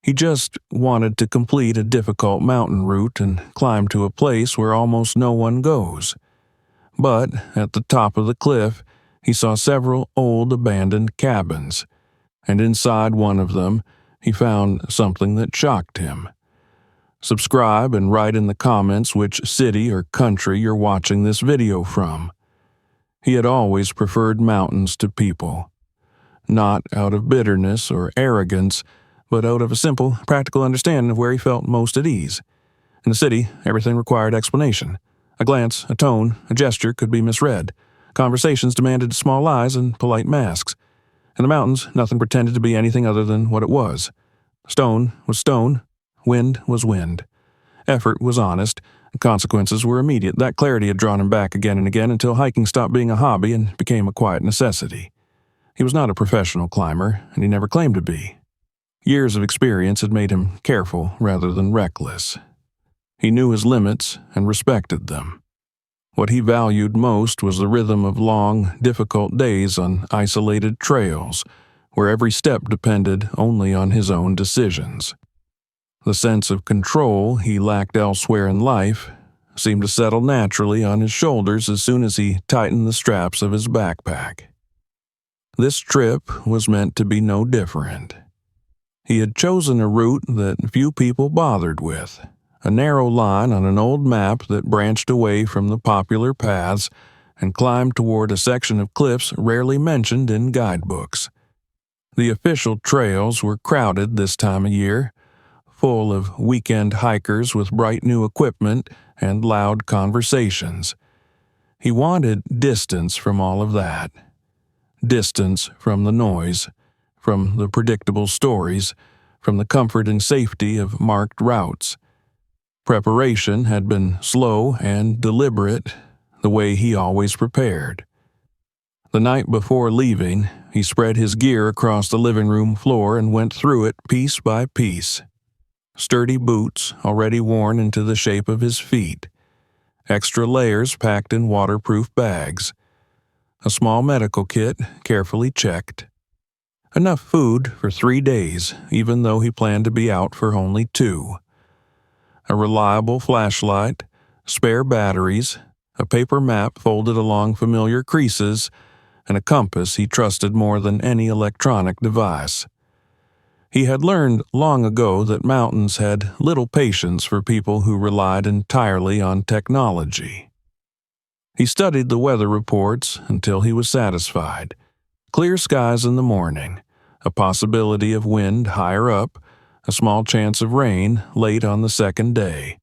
He just wanted to complete a difficult mountain route and climb to a place where almost no one goes. But at the top of the cliff, he saw several old abandoned cabins, and inside one of them, he found something that shocked him. Subscribe and write in the comments which city or country you're watching this video from. He had always preferred mountains to people. Not out of bitterness or arrogance, but out of a simple, practical understanding of where he felt most at ease. In the city, everything required explanation. A glance, a tone, a gesture could be misread. Conversations demanded small lies and polite masks. In the mountains, nothing pretended to be anything other than what it was. Stone was stone, wind was wind. Effort was honest, and consequences were immediate. That clarity had drawn him back again and again until hiking stopped being a hobby and became a quiet necessity. He was not a professional climber, and he never claimed to be. Years of experience had made him careful rather than reckless. He knew his limits and respected them. What he valued most was the rhythm of long, difficult days on isolated trails, where every step depended only on his own decisions. The sense of control he lacked elsewhere in life seemed to settle naturally on his shoulders as soon as he tightened the straps of his backpack. This trip was meant to be no different. He had chosen a route that few people bothered with, a narrow line on an old map that branched away from the popular paths and climbed toward a section of cliffs rarely mentioned in guidebooks. The official trails were crowded this time of year, full of weekend hikers with bright new equipment and loud conversations. He wanted distance from all of that. Distance from the noise, from the predictable stories, from the comfort and safety of marked routes. Preparation had been slow and deliberate, the way he always prepared. The night before leaving, he spread his gear across the living room floor and went through it piece by piece. Sturdy boots already worn into the shape of his feet. Extra layers packed in waterproof bags. A small medical kit carefully checked. Enough food for 3 days, even though he planned to be out for only 2. A reliable flashlight, spare batteries, a paper map folded along familiar creases, and a compass he trusted more than any electronic device. He had learned long ago that mountains had little patience for people who relied entirely on technology. He studied the weather reports until he was satisfied. Clear skies in the morning, a possibility of wind higher up, a small chance of rain late on the second day.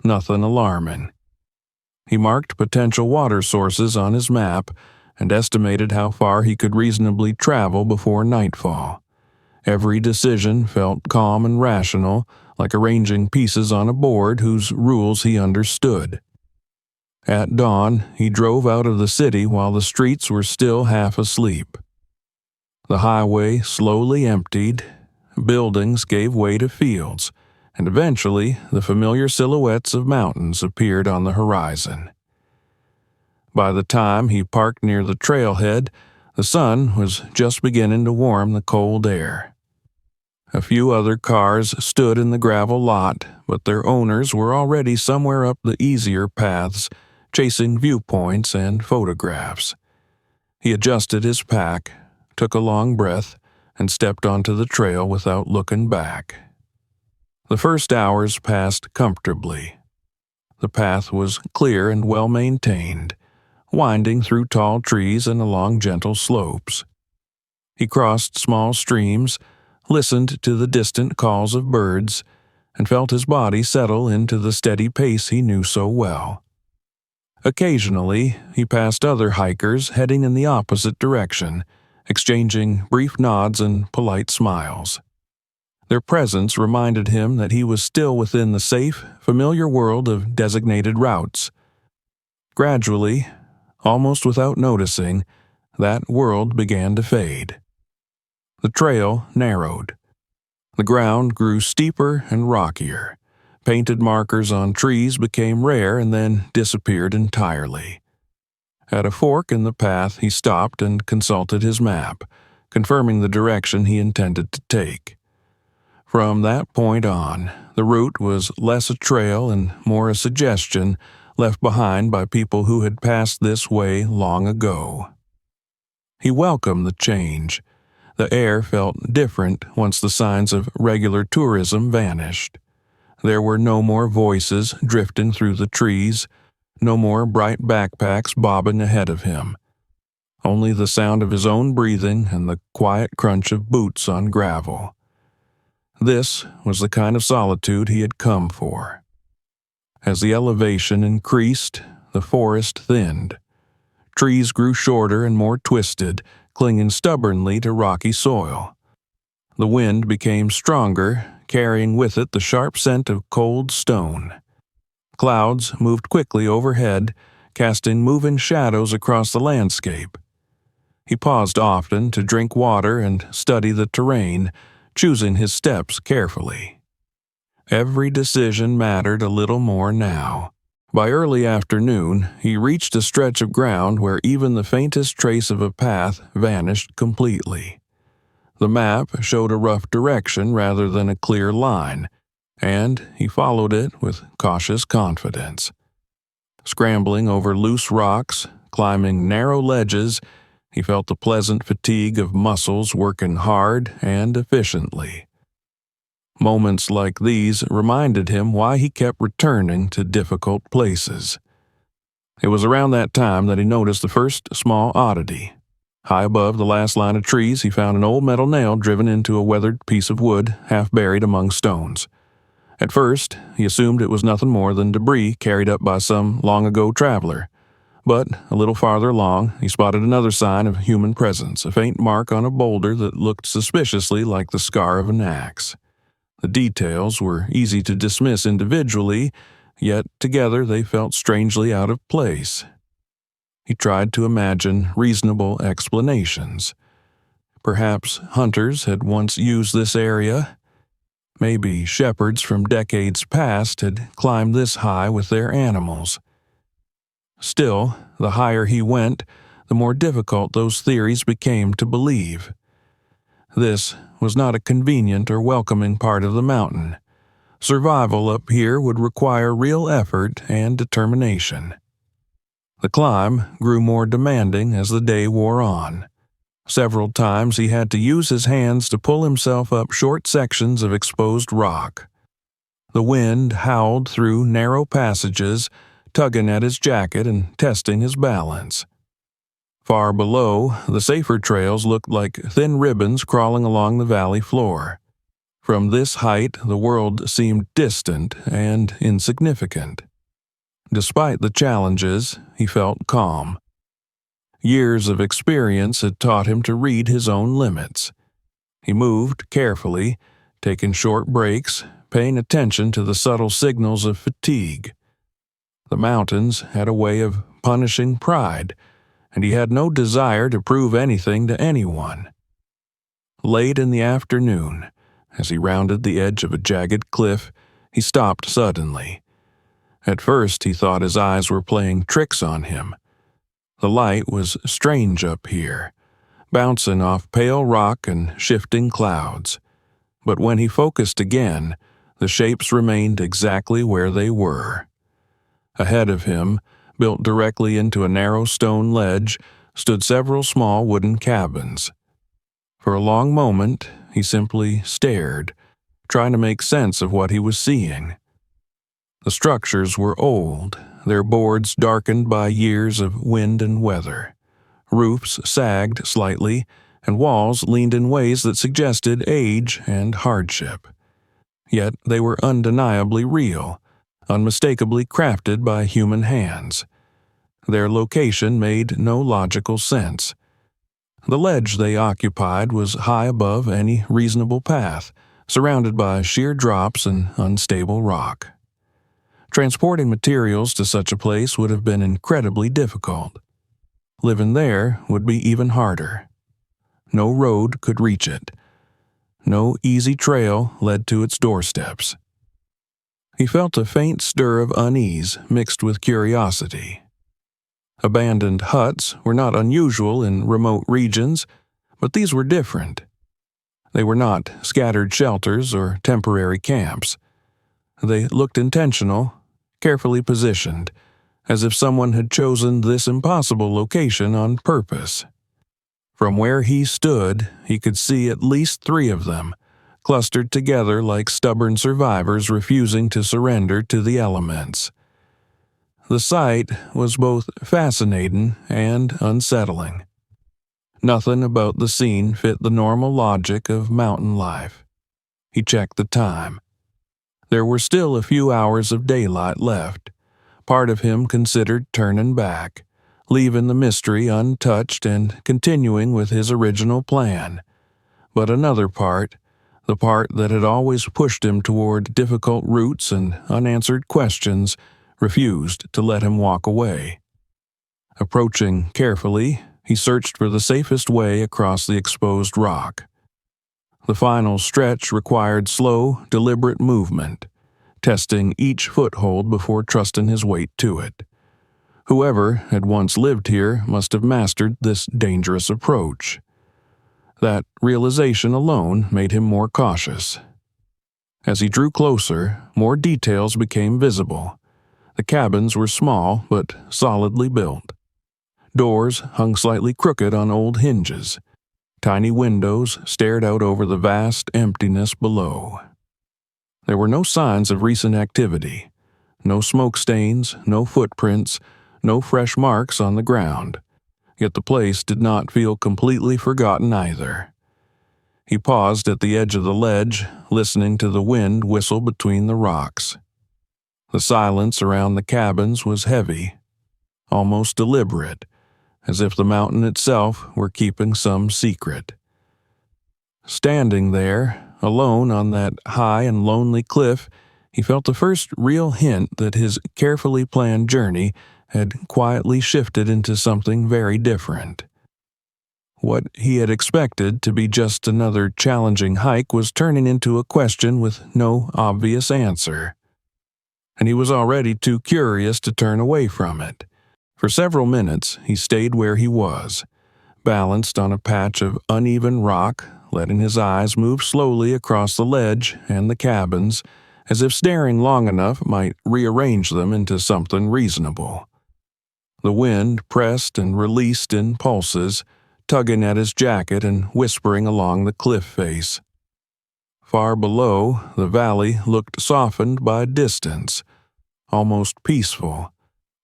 Nothing alarming. He marked potential water sources on his map and estimated how far he could reasonably travel before nightfall. Every decision felt calm and rational, like arranging pieces on a board whose rules he understood. At dawn, he drove out of the city while the streets were still half asleep. The highway slowly emptied, buildings gave way to fields, and eventually the familiar silhouettes of mountains appeared on the horizon. By the time he parked near the trailhead, the sun was just beginning to warm the cold air. A few other cars stood in the gravel lot, but their owners were already somewhere up the easier paths, chasing viewpoints and photographs. He adjusted his pack, took a long breath, and stepped onto the trail without looking back. The first hours passed comfortably. The path was clear and well-maintained, winding through tall trees and along gentle slopes. He crossed small streams, listened to the distant calls of birds, and felt his body settle into the steady pace he knew so well. Occasionally, he passed other hikers heading in the opposite direction, exchanging brief nods and polite smiles. Their presence reminded him that he was still within the safe, familiar world of designated routes. Gradually, almost without noticing, that world began to fade. The trail narrowed. The ground grew steeper and rockier. Painted markers on trees became rare and then disappeared entirely. At a fork in the path, he stopped and consulted his map, confirming the direction he intended to take. From that point on, the route was less a trail and more a suggestion left behind by people who had passed this way long ago. He welcomed the change. The air felt different once the signs of regular tourism vanished. There were no more voices drifting through the trees, no more bright backpacks bobbing ahead of him. Only the sound of his own breathing and the quiet crunch of boots on gravel. This was the kind of solitude he had come for. As the elevation increased, the forest thinned. Trees grew shorter and more twisted, clinging stubbornly to rocky soil. The wind became stronger, carrying with it the sharp scent of cold stone. Clouds moved quickly overhead, casting moving shadows across the landscape. He paused often to drink water and study the terrain, choosing his steps carefully. Every decision mattered a little more now. By early afternoon, he reached a stretch of ground where even the faintest trace of a path vanished completely. The map showed a rough direction rather than a clear line, and he followed it with cautious confidence. Scrambling over loose rocks, climbing narrow ledges, he felt the pleasant fatigue of muscles working hard and efficiently. Moments like these reminded him why he kept returning to difficult places. It was around that time that he noticed the first small oddity. High above the last line of trees, he found an old metal nail driven into a weathered piece of wood, half buried among stones. At first, he assumed it was nothing more than debris carried up by some long-ago traveler. But a little farther along, he spotted another sign of human presence, a faint mark on a boulder that looked suspiciously like the scar of an axe. The details were easy to dismiss individually, yet together they felt strangely out of place. He tried to imagine reasonable explanations. Perhaps hunters had once used this area. Maybe shepherds from decades past had climbed this high with their animals. Still, the higher he went, the more difficult those theories became to believe. This was not a convenient or welcoming part of the mountain. Survival up here would require real effort and determination. The climb grew more demanding as the day wore on. Several times he had to use his hands to pull himself up short sections of exposed rock. The wind howled through narrow passages, tugging at his jacket and testing his balance. Far below, the safer trails looked like thin ribbons crawling along the valley floor. From this height, the world seemed distant and insignificant. Despite the challenges, he felt calm. Years of experience had taught him to read his own limits. He moved carefully, taking short breaks, paying attention to the subtle signals of fatigue. The mountains had a way of punishing pride, and he had no desire to prove anything to anyone. Late in the afternoon, as he rounded the edge of a jagged cliff, he stopped suddenly. At first he thought his eyes were playing tricks on him. The light was strange up here, bouncing off pale rock and shifting clouds. But when he focused again, the shapes remained exactly where they were. Ahead of him, built directly into a narrow stone ledge, stood several small wooden cabins. For a long moment, he simply stared, trying to make sense of what he was seeing. The structures were old, their boards darkened by years of wind and weather. Roofs sagged slightly, and walls leaned in ways that suggested age and hardship. Yet they were undeniably real, unmistakably crafted by human hands. Their location made no logical sense. The ledge they occupied was high above any reasonable path, surrounded by sheer drops and unstable rock. Transporting materials to such a place would have been incredibly difficult. Living there would be even harder. No road could reach it. No easy trail led to its doorsteps. He felt a faint stir of unease mixed with curiosity. Abandoned huts were not unusual in remote regions, but these were different. They were not scattered shelters or temporary camps. They looked intentional, carefully positioned, as if someone had chosen this impossible location on purpose. From where he stood, he could see at least 3 of them, clustered together like stubborn survivors refusing to surrender to the elements. The sight was both fascinating and unsettling. Nothing about the scene fit the normal logic of mountain life. He checked the time. There were still a few hours of daylight left. Part of him considered turning back, leaving the mystery untouched and continuing with his original plan. But another part, the part that had always pushed him toward difficult routes and unanswered questions, refused to let him walk away. Approaching carefully, he searched for the safest way across the exposed rock. The final stretch required slow, deliberate movement, testing each foothold before trusting his weight to it. Whoever had once lived here must have mastered this dangerous approach. That realization alone made him more cautious. As he drew closer, more details became visible. The cabins were small but solidly built. Doors hung slightly crooked on old hinges. Tiny windows stared out over the vast emptiness below. There were no signs of recent activity. No smoke stains, no footprints, no fresh marks on the ground. Yet the place did not feel completely forgotten either. He paused at the edge of the ledge, listening to the wind whistle between the rocks. The silence around the cabins was heavy, almost deliberate, as if the mountain itself were keeping some secret. Standing there, alone on that high and lonely cliff, he felt the first real hint that his carefully planned journey had quietly shifted into something very different. What he had expected to be just another challenging hike was turning into a question with no obvious answer. And he was already too curious to turn away from it. For several minutes, he stayed where he was, balanced on a patch of uneven rock, letting his eyes move slowly across the ledge and the cabins, as if staring long enough might rearrange them into something reasonable. The wind pressed and released in pulses, tugging at his jacket and whispering along the cliff face. Far below, the valley looked softened by distance, almost peaceful,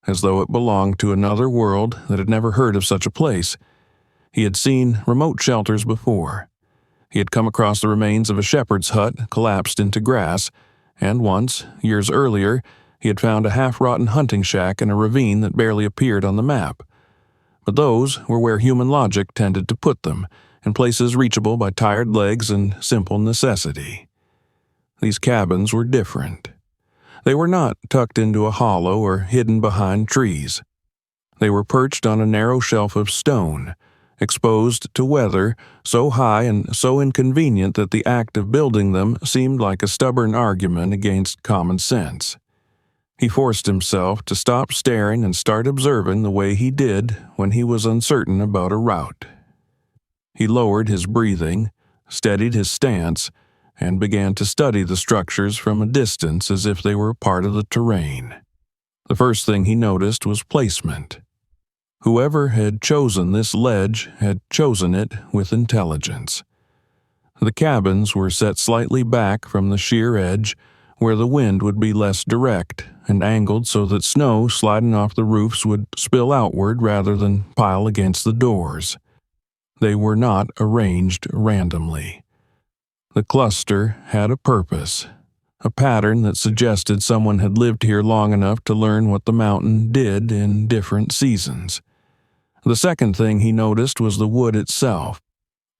as though it belonged to another world that had never heard of such a place. He had seen remote shelters before. He had come across the remains of a shepherd's hut collapsed into grass, and once, years earlier, he had found a half-rotten hunting shack in a ravine that barely appeared on the map. But those were where human logic tended to put them, in places reachable by tired legs and simple necessity. These cabins were different. They were not tucked into a hollow or hidden behind trees. They were perched on a narrow shelf of stone, exposed to weather so high and so inconvenient that the act of building them seemed like a stubborn argument against common sense. He forced himself to stop staring and start observing the way he did when he was uncertain about a route. He lowered his breathing, steadied his stance, and began to study the structures from a distance as if they were part of the terrain. The first thing he noticed was placement. Whoever had chosen this ledge had chosen it with intelligence. The cabins were set slightly back from the sheer edge, where the wind would be less direct, and angled so that snow sliding off the roofs would spill outward rather than pile against the doors. They were not arranged randomly. The cluster had a purpose, a pattern that suggested someone had lived here long enough to learn what the mountain did in different seasons. The second thing he noticed was the wood itself.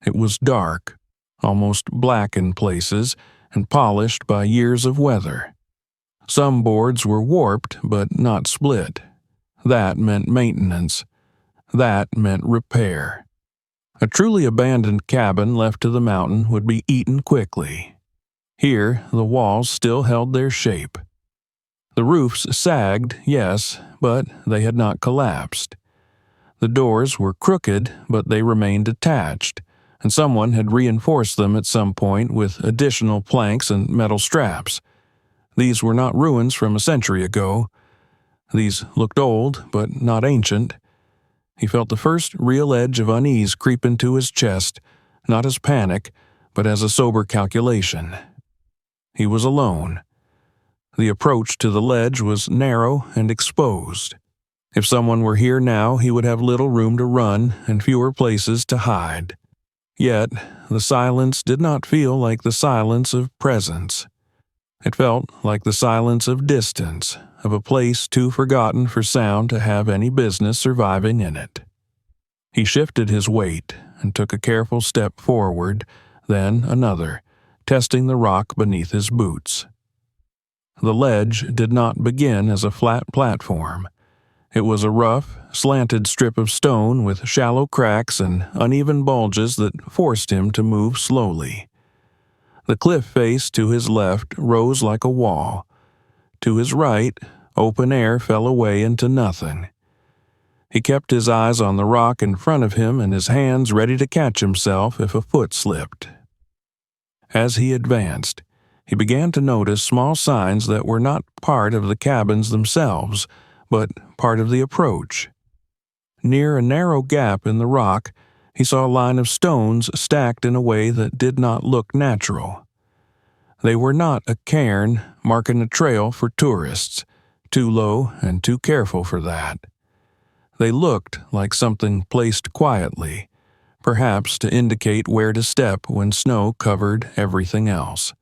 It was dark, almost black in places, and polished by years of weather. Some boards were warped but not split. That meant maintenance. That meant repair. A truly abandoned cabin left to the mountain would be eaten quickly. Here, the walls still held their shape. The roofs sagged, yes, but they had not collapsed. The doors were crooked, but they remained attached, and someone had reinforced them at some point with additional planks and metal straps. These were not ruins from a century ago. These looked old, but not ancient. He felt the first real edge of unease creep into his chest, not as panic, but as a sober calculation. He was alone. The approach to the ledge was narrow and exposed. If someone were here now, he would have little room to run and fewer places to hide. Yet, the silence did not feel like the silence of presence. It felt like the silence of distance, of a place too forgotten for sound to have any business surviving in it. He shifted his weight and took a careful step forward, then another, testing the rock beneath his boots. The ledge did not begin as a flat platform. It was a rough, slanted strip of stone with shallow cracks and uneven bulges that forced him to move slowly. The cliff face to his left rose like a wall. To his right, open air fell away into nothing. He kept his eyes on the rock in front of him and his hands ready to catch himself if a foot slipped. As he advanced, he began to notice small signs that were not part of the cabins themselves, but part of the approach. Near a narrow gap in the rock, he saw a line of stones stacked in a way that did not look natural. They were not a cairn marking a trail for tourists, too low and too careful for that. They looked like something placed quietly, perhaps to indicate where to step when snow covered everything else.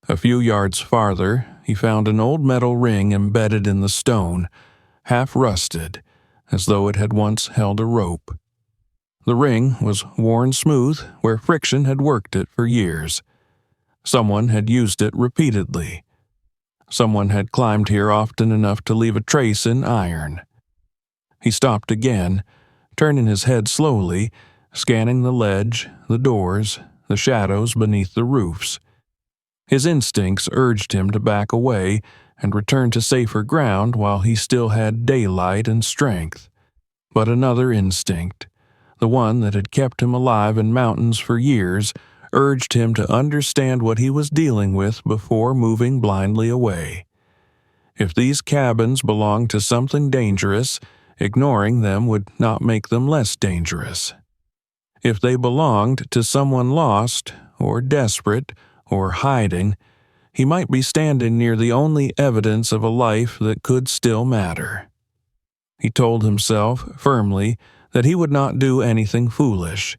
A few yards farther, he found an old metal ring embedded in the stone, half rusted, as though it had once held a rope. The ring was worn smooth where friction had worked it for years. Someone had used it repeatedly. Someone had climbed here often enough to leave a trace in iron. He stopped again, turning his head slowly, scanning the ledge, the doors, the shadows beneath the roofs. His instincts urged him to back away and return to safer ground while he still had daylight and strength. But another instinct, the one that had kept him alive in mountains for years, urged him to understand what he was dealing with before moving blindly away. If these cabins belonged to something dangerous, ignoring them would not make them less dangerous. If they belonged to someone lost, or desperate, or hiding, he might be standing near the only evidence of a life that could still matter. He told himself firmly that he would not do anything foolish.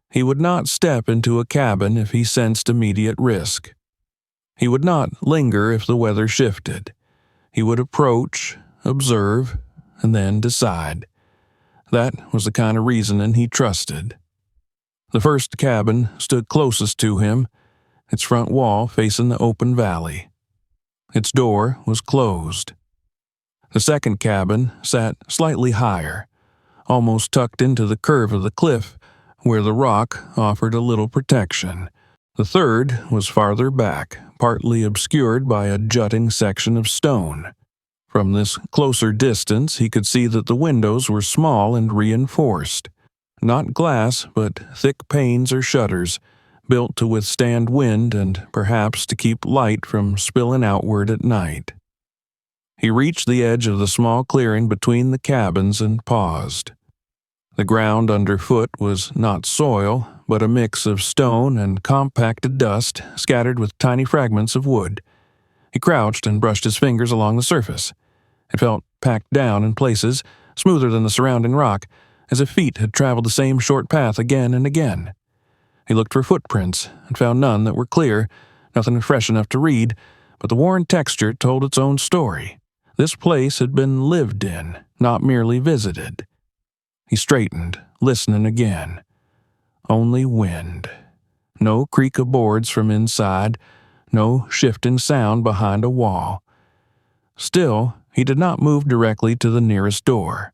He would not step into a cabin if he sensed immediate risk. He would not linger if the weather shifted. He would approach, observe, and then decide. That was the kind of reasoning he trusted. The first cabin stood closest to him, its front wall facing the open valley. Its door was closed. The second cabin sat slightly higher, almost tucked into the curve of the cliff, where the rock offered a little protection. The third was farther back, partly obscured by a jutting section of stone. From this closer distance, he could see that the windows were small and reinforced. Not glass, but thick panes or shutters, built to withstand wind and perhaps to keep light from spilling outward at night. He reached the edge of the small clearing between the cabins and paused. The ground underfoot was not soil, but a mix of stone and compacted dust scattered with tiny fragments of wood. He crouched and brushed his fingers along the surface. It felt packed down in places, smoother than the surrounding rock, as if feet had traveled the same short path again and again. He looked for footprints and found none that were clear, nothing fresh enough to read, but the worn texture told its own story. This place had been lived in, not merely visited. He straightened, listening again. Only wind. No creak of boards from inside, no shifting sound behind a wall. Still, he did not move directly to the nearest door.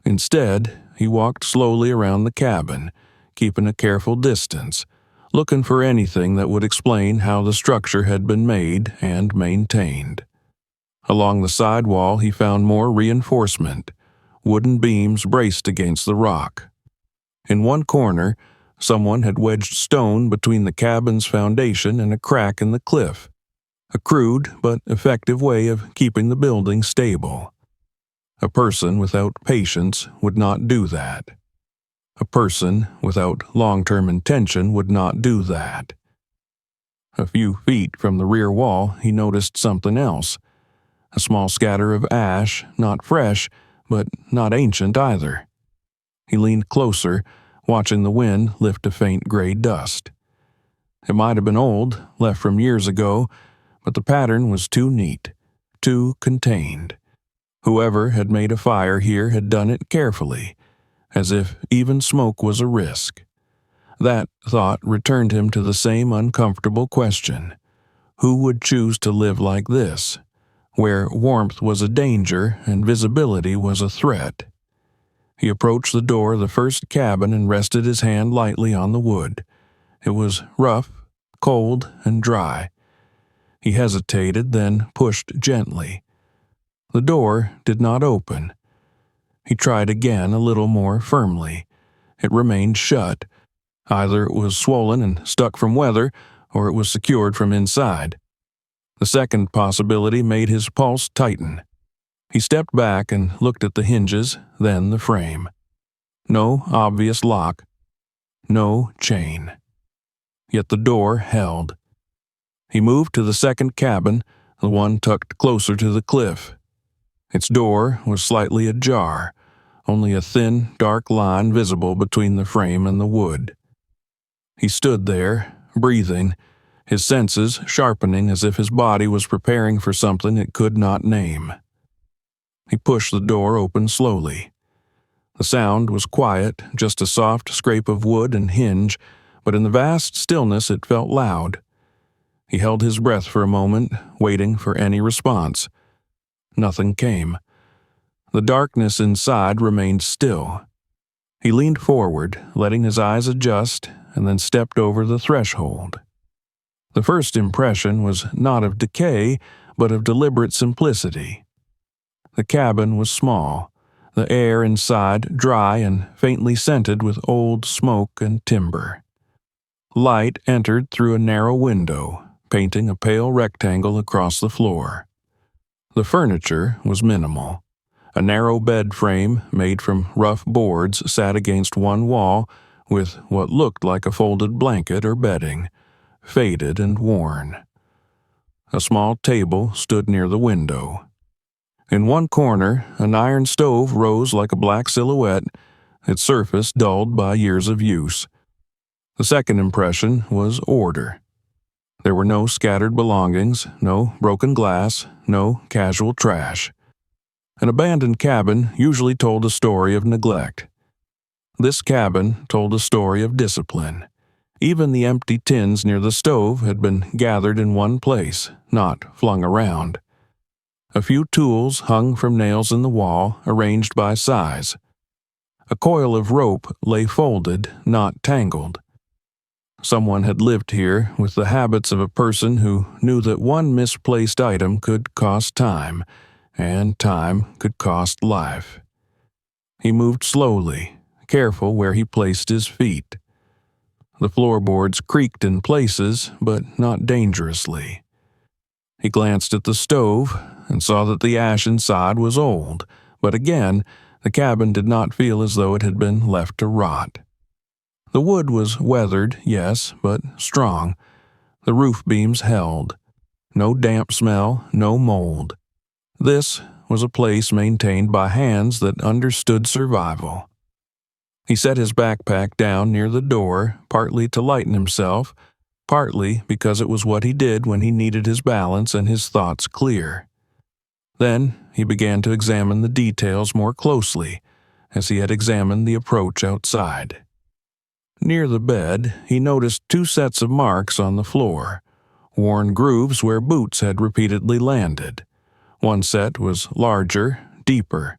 Instead, he walked slowly around the cabin, keeping a careful distance, looking for anything that would explain how the structure had been made and maintained. Along the side wall he found more reinforcement, wooden beams braced against the rock. In one corner, someone had wedged stone between the cabin's foundation and a crack in the cliff, a crude but effective way of keeping the building stable. A person without patience would not do that. A person without long-term intention would not do that. A few feet from the rear wall, he noticed something else. A small scatter of ash, not fresh, but not ancient either. He leaned closer, watching the wind lift a faint gray dust. It might have been old, left from years ago, but the pattern was too neat, too contained. Whoever had made a fire here had done it carefully, as if even smoke was a risk. That thought returned him to the same uncomfortable question. Who would choose to live like this, where warmth was a danger and visibility was a threat? He approached the door of the first cabin and rested his hand lightly on the wood. It was rough, cold, and dry. He hesitated, then pushed gently. The door did not open. He tried again a little more firmly. It remained shut. Either it was swollen and stuck from weather, or it was secured from inside. The second possibility made his pulse tighten. He stepped back and looked at the hinges, then the frame. No obvious lock. No chain. Yet the door held. He moved to the second cabin, the one tucked closer to the cliff. Its door was slightly ajar, only a thin, dark line visible between the frame and the wood. He stood there, breathing, his senses sharpening as if his body was preparing for something it could not name. He pushed the door open slowly. The sound was quiet, just a soft scrape of wood and hinge, but in the vast stillness it felt loud. He held his breath for a moment, waiting for any response. Nothing came. The darkness inside remained still. He leaned forward, letting his eyes adjust, and then stepped over the threshold. The first impression was not of decay, but of deliberate simplicity. The cabin was small, the air inside dry and faintly scented with old smoke and timber. Light entered through a narrow window, painting a pale rectangle across the floor. The furniture was minimal. A narrow bed frame made from rough boards sat against one wall with what looked like a folded blanket or bedding, faded and worn. A small table stood near the window. In one corner, an iron stove rose like a black silhouette, its surface dulled by years of use. The second impression was order. There were no scattered belongings, no broken glass, no casual trash. An abandoned cabin usually told a story of neglect. This cabin told a story of discipline. Even the empty tins near the stove had been gathered in one place, not flung around. A few tools hung from nails in the wall, arranged by size. A coil of rope lay folded, not tangled. Someone had lived here with the habits of a person who knew that one misplaced item could cost time, and time could cost life. He moved slowly, careful where he placed his feet. The floorboards creaked in places, but not dangerously. He glanced at the stove and saw that the ash inside was old, but again, the cabin did not feel as though it had been left to rot. The wood was weathered, yes, but strong. The roof beams held. No damp smell, no mold. This was a place maintained by hands that understood survival. He set his backpack down near the door, partly to lighten himself, partly because it was what he did when he needed his balance and his thoughts clear. Then he began to examine the details more closely, as he had examined the approach outside. Near the bed, he noticed two sets of marks on the floor, worn grooves where boots had repeatedly landed. One set was larger, deeper.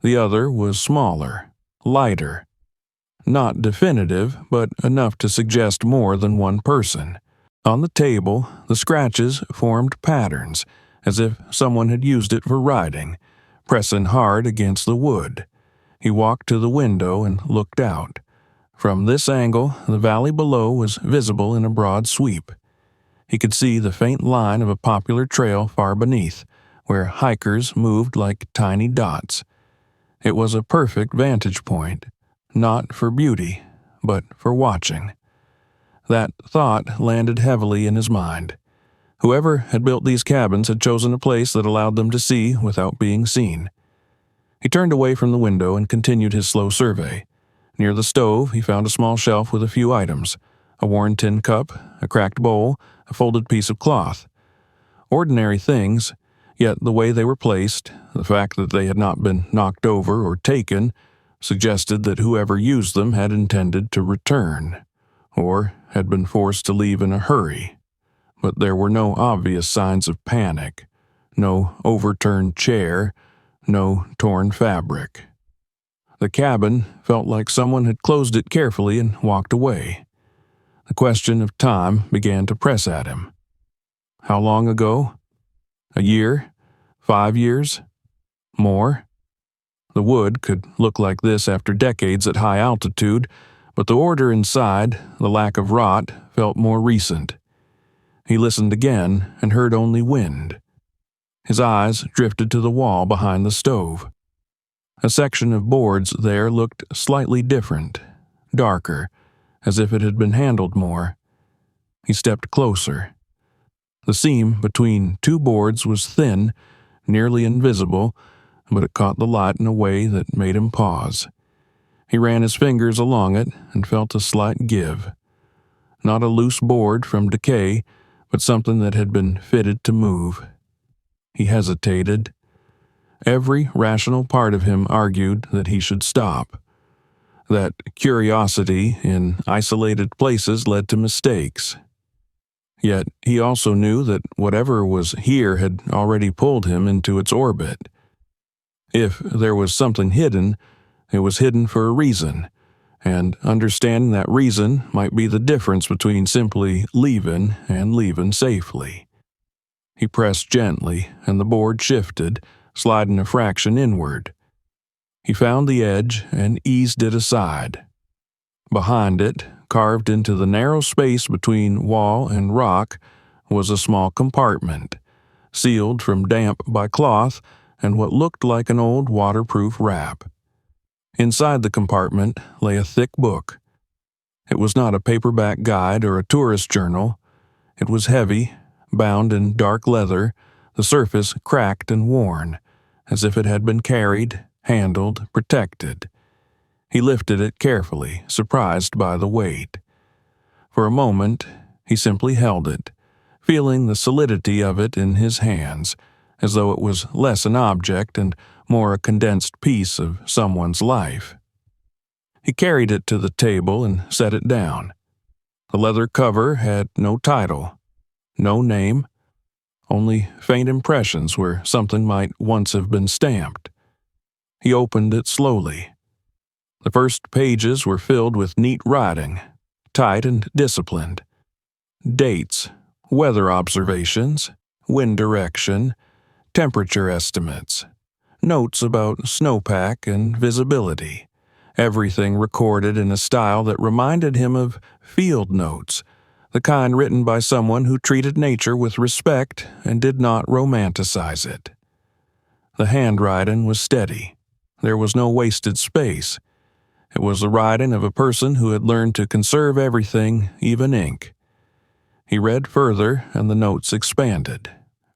The other was smaller, lighter. Not definitive, but enough to suggest more than one person. On the table, the scratches formed patterns, as if someone had used it for writing, pressing hard against the wood. He walked to the window and looked out. From this angle, the valley below was visible in a broad sweep. He could see the faint line of a popular trail far beneath, where hikers moved like tiny dots. It was a perfect vantage point, not for beauty, but for watching. That thought landed heavily in his mind. Whoever had built these cabins had chosen a place that allowed them to see without being seen. He turned away from the window and continued his slow survey. Near the stove, he found a small shelf with a few items: a worn tin cup, a cracked bowl, a folded piece of cloth. Ordinary things, yet the way they were placed, the fact that they had not been knocked over or taken, suggested that whoever used them had intended to return, or had been forced to leave in a hurry. But there were no obvious signs of panic, no overturned chair, no torn fabric. The cabin felt like someone had closed it carefully and walked away. The question of time began to press at him. How long ago? A year? 5 years? More? The wood could look like this after decades at high altitude, but the order inside, the lack of rot, felt more recent. He listened again and heard only wind. His eyes drifted to the wall behind the stove. A section of boards there looked slightly different, darker, as if it had been handled more. He stepped closer. The seam between two boards was thin, nearly invisible, but it caught the light in a way that made him pause. He ran his fingers along it and felt a slight give. Not a loose board from decay, but something that had been fitted to move. He hesitated. Every rational part of him argued that he should stop. That curiosity in isolated places led to mistakes. Yet he also knew that whatever was here had already pulled him into its orbit. If there was something hidden, it was hidden for a reason, and understanding that reason might be the difference between simply leaving and leaving safely. He pressed gently, and the board shifted, sliding a fraction inward. He found the edge and eased it aside. Behind it, carved into the narrow space between wall and rock, was a small compartment, sealed from damp by cloth and what looked like an old waterproof wrap. Inside the compartment lay a thick book. It was not a paperback guide or a tourist journal. It was heavy, bound in dark leather, the surface cracked and worn, as if it had been carried, handled, protected. He lifted it carefully, surprised by the weight. For a moment, he simply held it, feeling the solidity of it in his hands, as though it was less an object and more a condensed piece of someone's life. He carried it to the table and set it down. The leather cover had no title, no name, only faint impressions where something might once have been stamped. He opened it slowly. The first pages were filled with neat writing, tight and disciplined. Dates, weather observations, wind direction, temperature estimates, notes about snowpack and visibility, everything recorded in a style that reminded him of field notes, the kind written by someone who treated nature with respect and did not romanticize it. The handwriting was steady. There was no wasted space. It was the writing of a person who had learned to conserve everything, even ink. He read further, and the notes expanded.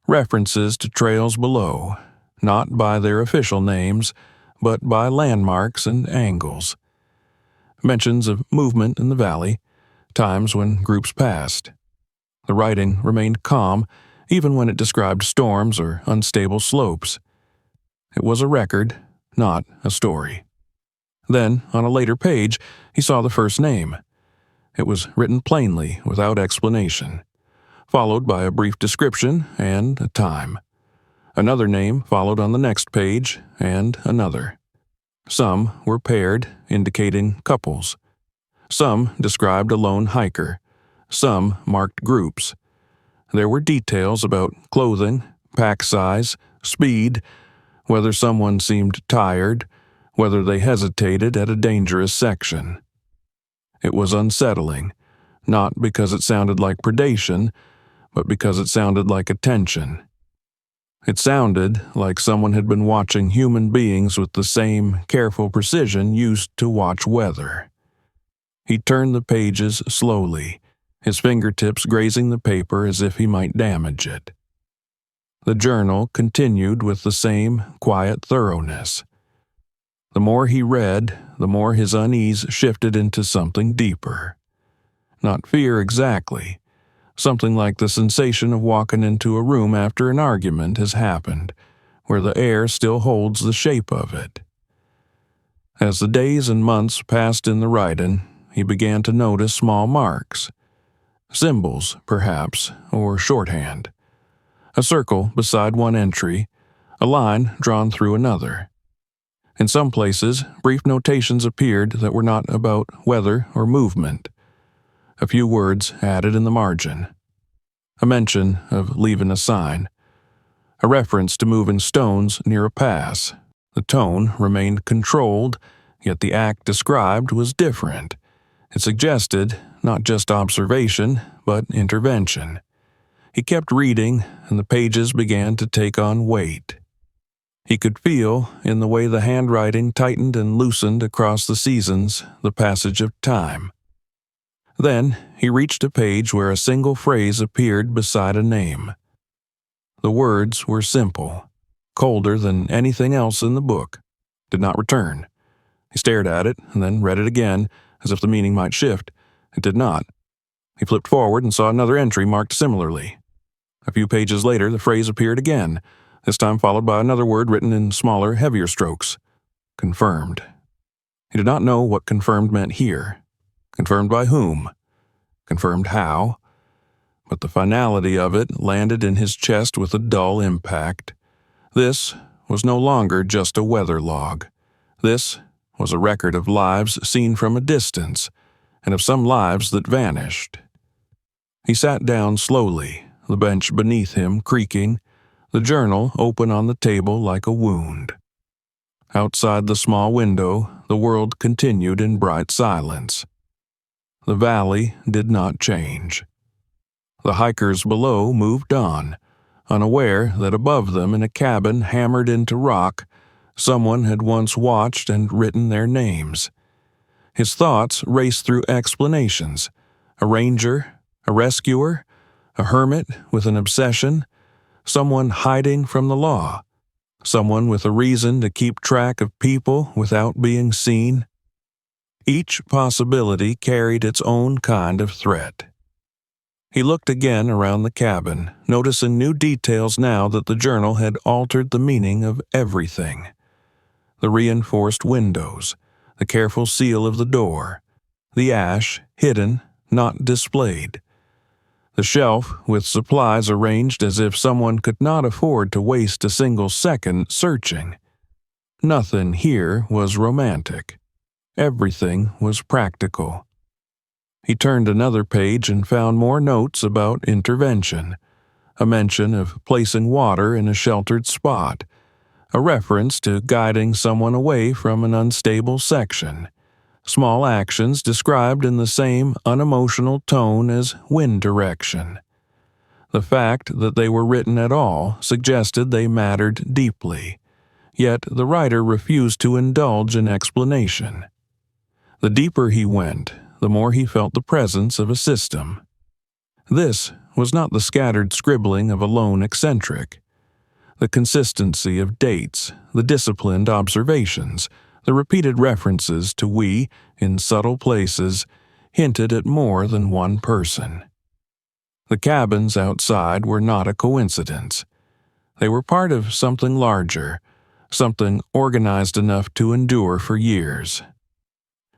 References to trails below, not by their official names, but by landmarks and angles. Mentions of movement in the valley, times when groups passed. The writing remained calm, even when it described storms or unstable slopes. It was a record, not a story. Then, on a later page, he saw the first name. It was written plainly, without explanation, followed by a brief description and a time. Another name followed on the next page, and another. Some were paired, indicating couples. Some described a lone hiker. Some marked groups. There were details about clothing, pack size, speed, whether someone seemed tired, whether they hesitated at a dangerous section. It was unsettling, not because it sounded like predation, but because it sounded like attention. It sounded like someone had been watching human beings with the same careful precision used to watch weather. He turned the pages slowly, his fingertips grazing the paper as if he might damage it. The journal continued with the same quiet thoroughness. The more he read, the more his unease shifted into something deeper. Not fear exactly, something like the sensation of walking into a room after an argument has happened, where the air still holds the shape of it. As the days and months passed in the writing, he began to notice small marks. Symbols, perhaps, or shorthand. A circle beside one entry, a line drawn through another. In some places, brief notations appeared that were not about weather or movement. A few words added in the margin. A mention of leaving a sign. A reference to moving stones near a pass. The tone remained controlled, yet the act described was different. It suggested not just observation, but intervention. He kept reading, and the pages began to take on weight. He could feel, in the way the handwriting tightened and loosened across the seasons, the passage of time. Then he reached a page where a single phrase appeared beside a name. The words were simple, colder than anything else in the book. Did not return. He stared at it and then read it again, as if the meaning might shift. It did not. He flipped forward and saw another entry marked similarly. A few pages later, the phrase appeared again, this time followed by another word written in smaller, heavier strokes. Confirmed. He did not know what confirmed meant here. Confirmed by whom? Confirmed how? But the finality of it landed in his chest with a dull impact. This was no longer just a weather log. This was a record of lives seen from a distance, and of some lives that vanished. He sat down slowly, the bench beneath him creaking, the journal open on the table like a wound. Outside the small window, the world continued in bright silence. The valley did not change. The hikers below moved on, unaware that above them in a cabin hammered into rock, someone had once watched and written their names. His thoughts raced through explanations. A ranger, a rescuer, a hermit with an obsession, someone hiding from the law, someone with a reason to keep track of people without being seen. Each possibility carried its own kind of threat. He looked again around the cabin, noticing new details now that the journal had altered the meaning of everything. The reinforced windows, the careful seal of the door, the ash hidden, not displayed. The shelf with supplies arranged as if someone could not afford to waste a single second searching. Nothing here was romantic. Everything was practical. He turned another page and found more notes about intervention, a mention of placing water in a sheltered spot, a reference to guiding someone away from an unstable section, small actions described in the same unemotional tone as wind direction. The fact that they were written at all suggested they mattered deeply, yet the writer refused to indulge in explanation. The deeper he went, the more he felt the presence of a system. This was not the scattered scribbling of a lone eccentric. The consistency of dates, the disciplined observations, the repeated references to we in subtle places hinted at more than one person. The cabins outside were not a coincidence. They were part of something larger, something organized enough to endure for years.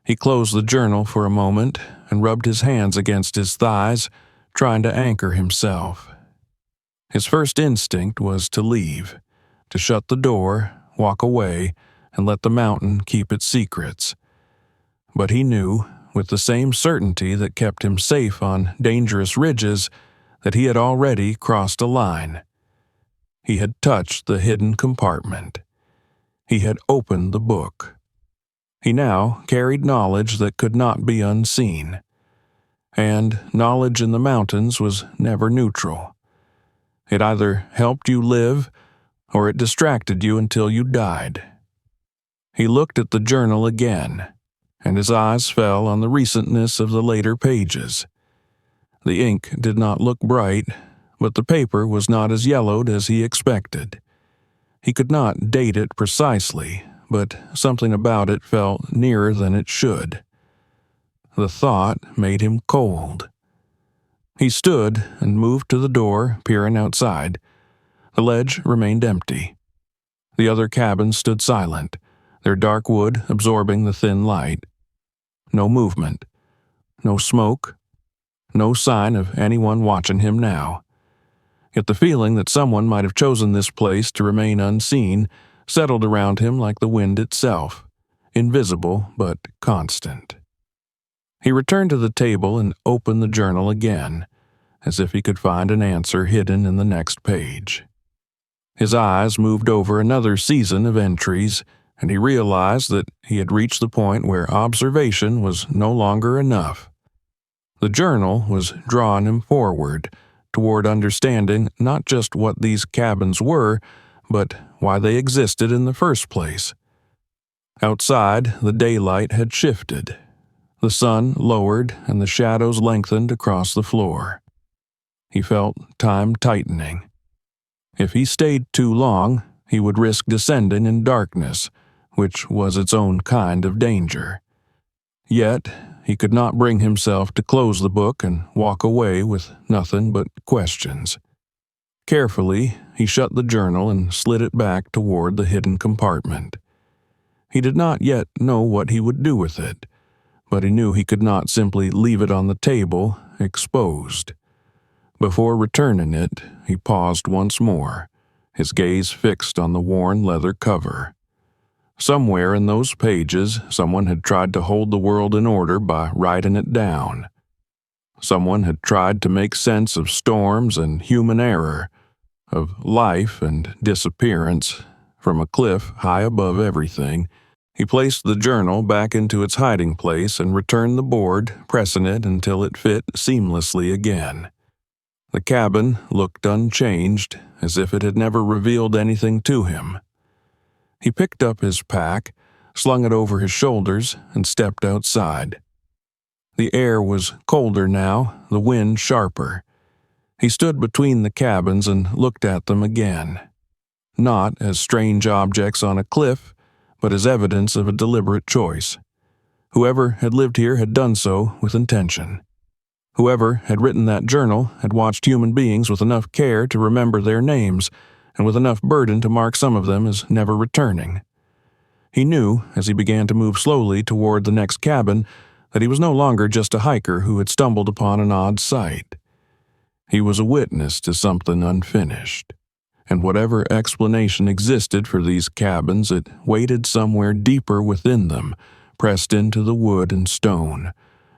He closed the journal for a moment and rubbed his hands against his thighs, trying to anchor himself. His first instinct was to leave, to shut the door, walk away, and let the mountain keep its secrets. But he knew, with the same certainty that kept him safe on dangerous ridges, that he had already crossed a line. He had touched the hidden compartment. He had opened the book. He now carried knowledge that could not be unseen. And knowledge in the mountains was never neutral. It either helped you live, or it distracted you until you died. He looked at the journal again, and his eyes fell on the recentness of the later pages. The ink did not look bright, but the paper was not as yellowed as he expected. He could not date it precisely, but something about it felt nearer than it should. The thought made him cold. He stood and moved to the door, peering outside. The ledge remained empty. The other cabins stood silent, their dark wood absorbing the thin light. No movement, no smoke, no sign of anyone watching him now. Yet the feeling that someone might have chosen this place to remain unseen settled around him like the wind itself, invisible but constant. He returned to the table and opened the journal again, as if he could find an answer hidden in the next page. His eyes moved over another season of entries, and he realized that he had reached the point where observation was no longer enough. The journal was drawing him forward, toward understanding not just what these cabins were, but why they existed in the first place. Outside, the daylight had shifted. The sun lowered and the shadows lengthened across the floor. He felt time tightening. If he stayed too long, he would risk descending in darkness, which was its own kind of danger. Yet, he could not bring himself to close the book and walk away with nothing but questions. Carefully, he shut the journal and slid it back toward the hidden compartment. He did not yet know what he would do with it, but he knew he could not simply leave it on the table, exposed. Before returning it, he paused once more, his gaze fixed on the worn leather cover. Somewhere in those pages, someone had tried to hold the world in order by writing it down. Someone had tried to make sense of storms and human error, of life and disappearance. From a cliff high above everything, he placed the journal back into its hiding place and returned the board, pressing it until it fit seamlessly again. The cabin looked unchanged, as if it had never revealed anything to him. He picked up his pack, slung it over his shoulders, and stepped outside. The air was colder now, the wind sharper. He stood between the cabins and looked at them again, not as strange objects on a cliff, but as evidence of a deliberate choice. Whoever had lived here had done so with intention. Whoever had written that journal had watched human beings with enough care to remember their names, and with enough burden to mark some of them as never returning. He knew, as he began to move slowly toward the next cabin, that he was no longer just a hiker who had stumbled upon an odd sight. He was a witness to something unfinished, and whatever explanation existed for these cabins, it waited somewhere deeper within them, pressed into the wood and stone,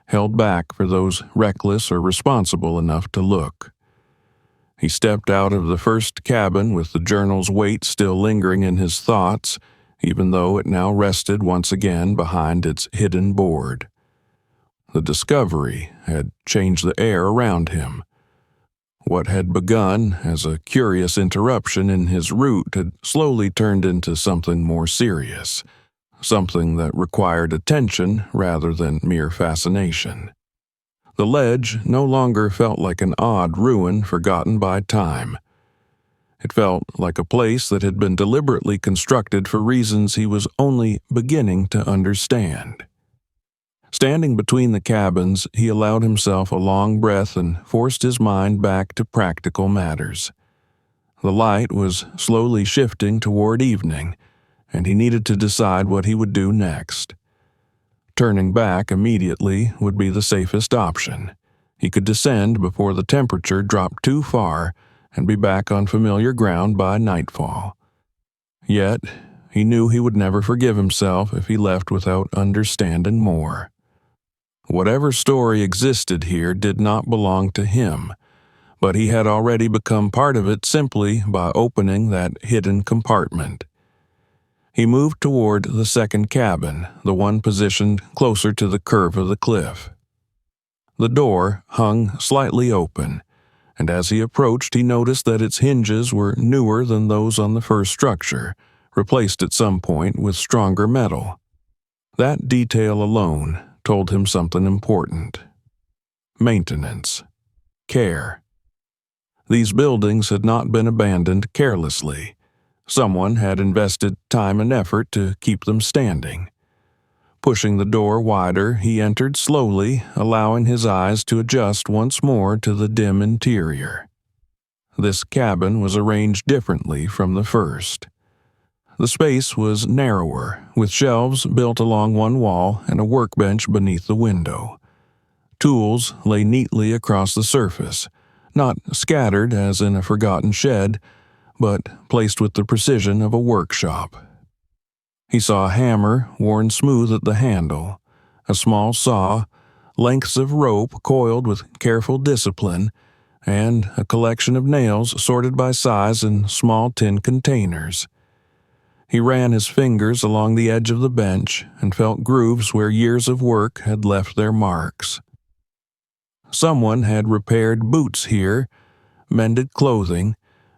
held back for those reckless or responsible enough to look. He stepped out of the first cabin with the journal's weight still lingering in his thoughts, even though it now rested once again behind its hidden board. The discovery had changed the air around him. What had begun as a curious interruption in his route had slowly turned into something more serious, something that required attention rather than mere fascination. The ledge no longer felt like an odd ruin forgotten by time. It felt like a place that had been deliberately constructed for reasons he was only beginning to understand. Standing between the cabins, he allowed himself a long breath and forced his mind back to practical matters. The light was slowly shifting toward evening, and he needed to decide what he would do next. Turning back immediately would be the safest option. He could descend before the temperature dropped too far and be back on familiar ground by nightfall. Yet, he knew he would never forgive himself if he left without understanding more. Whatever story existed here did not belong to him, but he had already become part of it simply by opening that hidden compartment. He moved toward the second cabin, the one positioned closer to the curve of the cliff. The door hung slightly open, and as he approached he noticed that its hinges were newer than those on the first structure, replaced at some point with stronger metal. That detail alone told him something important. Maintenance. Care. These buildings had not been abandoned carelessly. Someone had invested time and effort to keep them standing. Pushing the door wider, he entered slowly, allowing his eyes to adjust once more to the dim interior. This cabin was arranged differently from the first. The space was narrower, with shelves built along one wall and a workbench beneath the window. Tools lay neatly across the surface, not scattered as in a forgotten shed, but placed with the precision of a workshop. He saw a hammer worn smooth at the handle, a small saw, lengths of rope coiled with careful discipline, and a collection of nails sorted by size in small tin containers. He ran his fingers along the edge of the bench and felt grooves where years of work had left their marks. Someone had repaired boots here, mended clothing,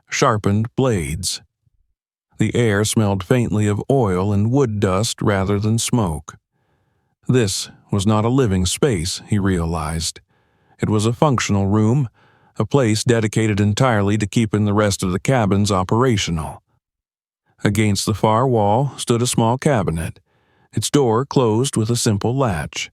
sharpened blades. The air smelled faintly of oil and wood dust rather than smoke. This was not a living space, he realized. It was a functional room, a place dedicated entirely to keeping the rest of the cabins operational. Against the far wall stood a small cabinet, its door closed with a simple latch.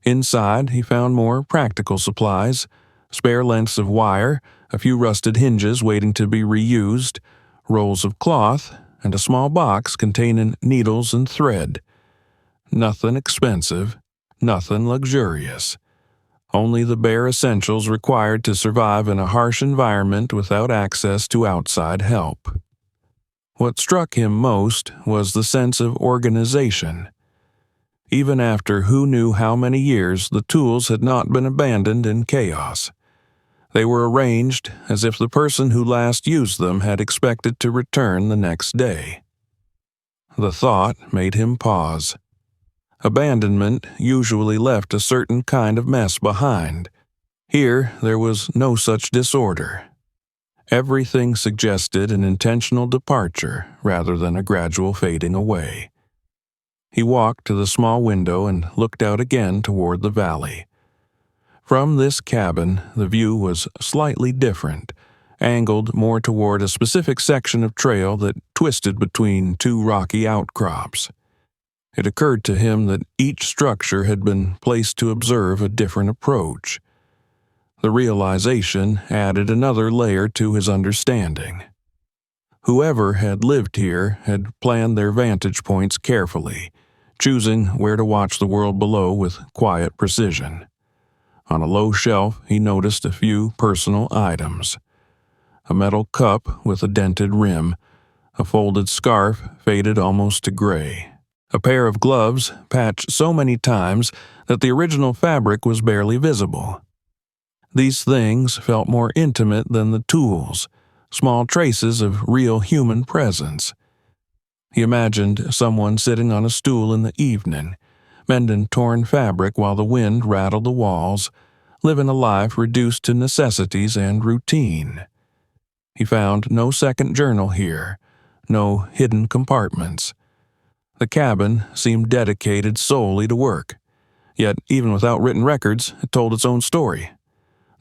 Inside, he found more practical supplies, spare lengths of wire, a few rusted hinges waiting to be reused, rolls of cloth, and a small box containing needles and thread. Nothing expensive, nothing luxurious. Only the bare essentials required to survive in a harsh environment without access to outside help. What struck him most was the sense of organization. Even after who knew how many years, the tools had not been abandoned in chaos. They were arranged as if the person who last used them had expected to return the next day. The thought made him pause. Abandonment usually left a certain kind of mess behind. Here there was no such disorder. Everything suggested an intentional departure rather than a gradual fading away. He walked to the small window and looked out again toward the valley. From this cabin, the view was slightly different, angled more toward a specific section of trail that twisted between two rocky outcrops. It occurred to him that each structure had been placed to observe a different approach. The realization added another layer to his understanding. Whoever had lived here had planned their vantage points carefully, choosing where to watch the world below with quiet precision. On a low shelf, he noticed a few personal items. A metal cup with a dented rim, a folded scarf faded almost to gray, a pair of gloves patched so many times that the original fabric was barely visible. These things felt more intimate than the tools, small traces of real human presence. He imagined someone sitting on a stool in the evening, mending torn fabric while the wind rattled the walls, living a life reduced to necessities and routine. He found no second journal here, no hidden compartments. The cabin seemed dedicated solely to work, yet even without written records, it told its own story.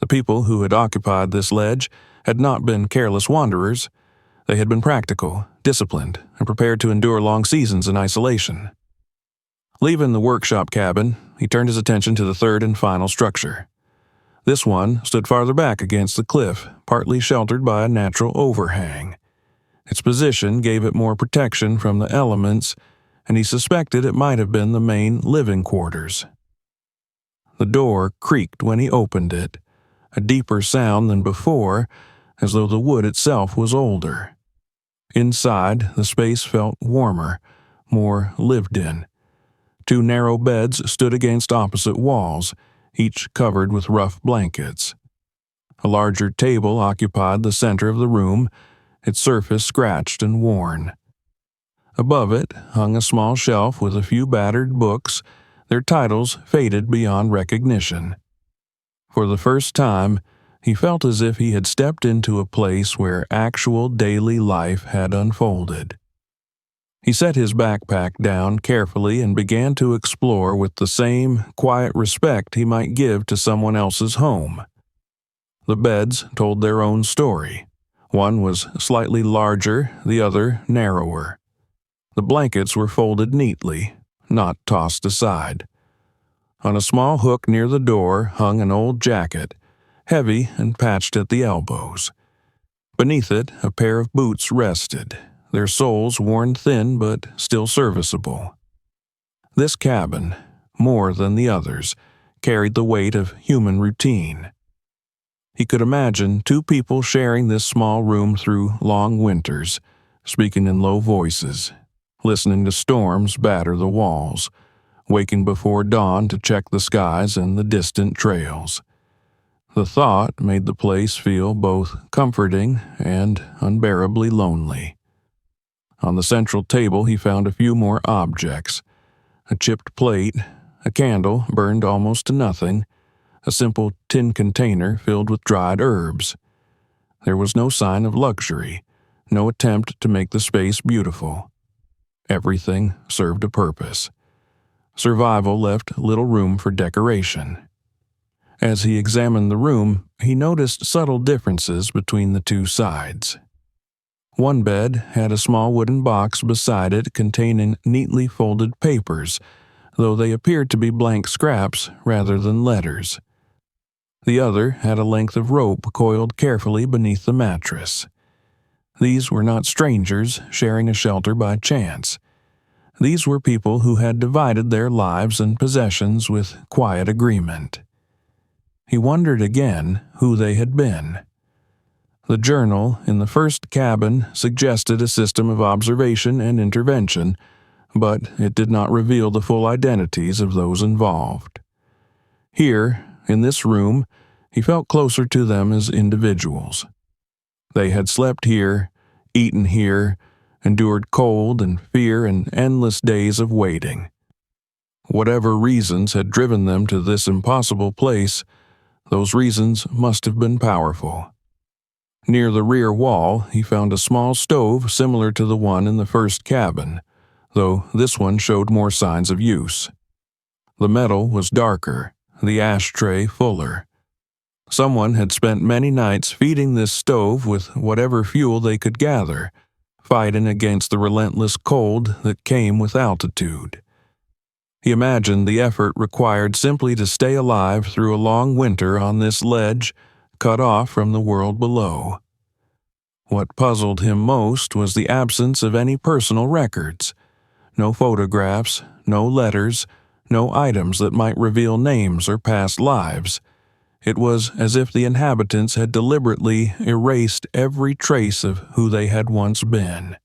The people who had occupied this ledge had not been careless wanderers. They had been practical, disciplined, and prepared to endure long seasons in isolation. Leaving the workshop cabin, he turned his attention to the third and final structure. This one stood farther back against the cliff, partly sheltered by a natural overhang. Its position gave it more protection from the elements, and he suspected it might have been the main living quarters. The door creaked when he opened it, a deeper sound than before, as though the wood itself was older. Inside, the space felt warmer, more lived in. Two narrow beds stood against opposite walls, each covered with rough blankets. A larger table occupied the center of the room, its surface scratched and worn. Above it hung a small shelf with a few battered books, their titles faded beyond recognition. For the first time, he felt as if he had stepped into a place where actual daily life had unfolded. He set his backpack down carefully and began to explore with the same quiet respect he might give to someone else's home. The beds told their own story. One was slightly larger, the other narrower. The blankets were folded neatly, not tossed aside. On a small hook near the door hung an old jacket, heavy and patched at the elbows. Beneath it, a pair of boots rested, their soles worn thin but still serviceable. This cabin, more than the others, carried the weight of human routine. He could imagine two people sharing this small room through long winters, speaking in low voices, listening to storms batter the walls, waking before dawn to check the skies and the distant trails. The thought made the place feel both comforting and unbearably lonely. On the central table he found a few more objects: a chipped plate, a candle burned almost to nothing, a simple tin container filled with dried herbs. There was no sign of luxury, no attempt to make the space beautiful. Everything served a purpose. Survival left little room for decoration. As he examined the room, he noticed subtle differences between the two sides. One bed had a small wooden box beside it containing neatly folded papers, though they appeared to be blank scraps rather than letters. The other had a length of rope coiled carefully beneath the mattress. These were not strangers sharing a shelter by chance. These were people who had divided their lives and possessions with quiet agreement. He wondered again who they had been. The journal in the first cabin suggested a system of observation and intervention, but it did not reveal the full identities of those involved. Here, in this room, he felt closer to them as individuals. They had slept here, eaten here, endured cold and fear and endless days of waiting. Whatever reasons had driven them to this impossible place, those reasons must have been powerful. Near the rear wall, he found a small stove similar to the one in the first cabin, though this one showed more signs of use. The metal was darker, the ashtray fuller. Someone had spent many nights feeding this stove with whatever fuel they could gather, fighting against the relentless cold that came with altitude. He imagined the effort required simply to stay alive through a long winter on this ledge, cut off from the world below. What puzzled him most was the absence of any personal records. No photographs, no letters, no items that might reveal names or past lives. It was as if the inhabitants had deliberately erased every trace of who they had once been.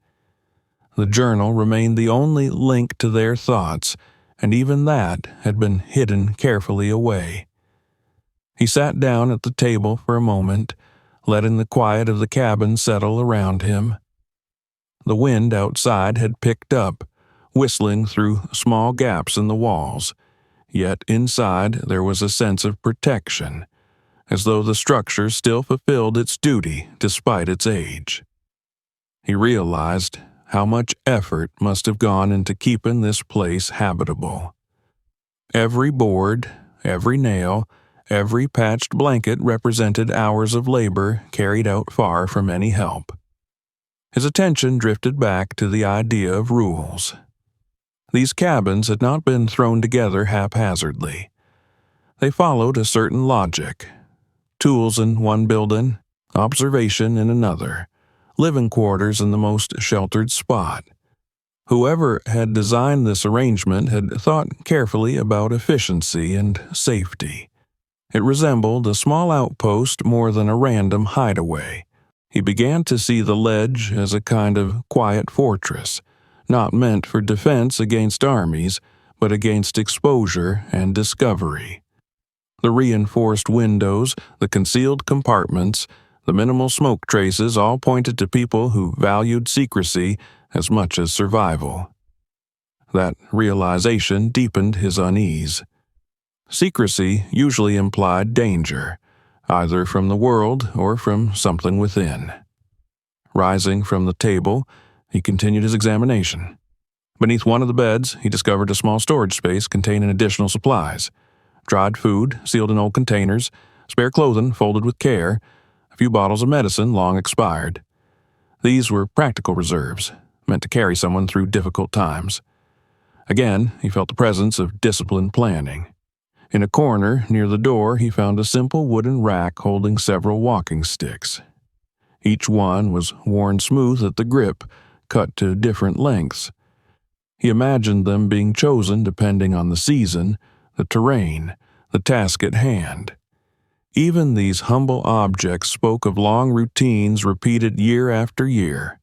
The journal remained the only link to their thoughts, and even that had been hidden carefully away. He sat down at the table for a moment, letting the quiet of the cabin settle around him. The wind outside had picked up, whistling through small gaps in the walls, yet inside there was a sense of protection, as though the structure still fulfilled its duty despite its age. He realized how much effort must have gone into keeping this place habitable. Every board, every nail, every patched blanket represented hours of labor carried out far from any help. His attention drifted back to the idea of rules. These cabins had not been thrown together haphazardly. They followed a certain logic. Tools in one building, observation in another, living quarters in the most sheltered spot. Whoever had designed this arrangement had thought carefully about efficiency and safety. It resembled a small outpost more than a random hideaway. He began to see the ledge as a kind of quiet fortress, not meant for defense against armies, but against exposure and discovery. The reinforced windows, the concealed compartments, the minimal smoke traces all pointed to people who valued secrecy as much as survival. That realization deepened his unease. Secrecy usually implied danger, either from the world or from something within. Rising from the table, he continued his examination. Beneath one of the beds, he discovered a small storage space containing additional supplies: dried food sealed in old containers, spare clothing folded with care, a few bottles of medicine long expired. These were practical reserves, meant to carry someone through difficult times. Again, he felt the presence of disciplined planning. In a corner near the door, he found a simple wooden rack holding several walking sticks. Each one was worn smooth at the grip, cut to different lengths. He imagined them being chosen depending on the season, the terrain, the task at hand. Even these humble objects spoke of long routines repeated year after year.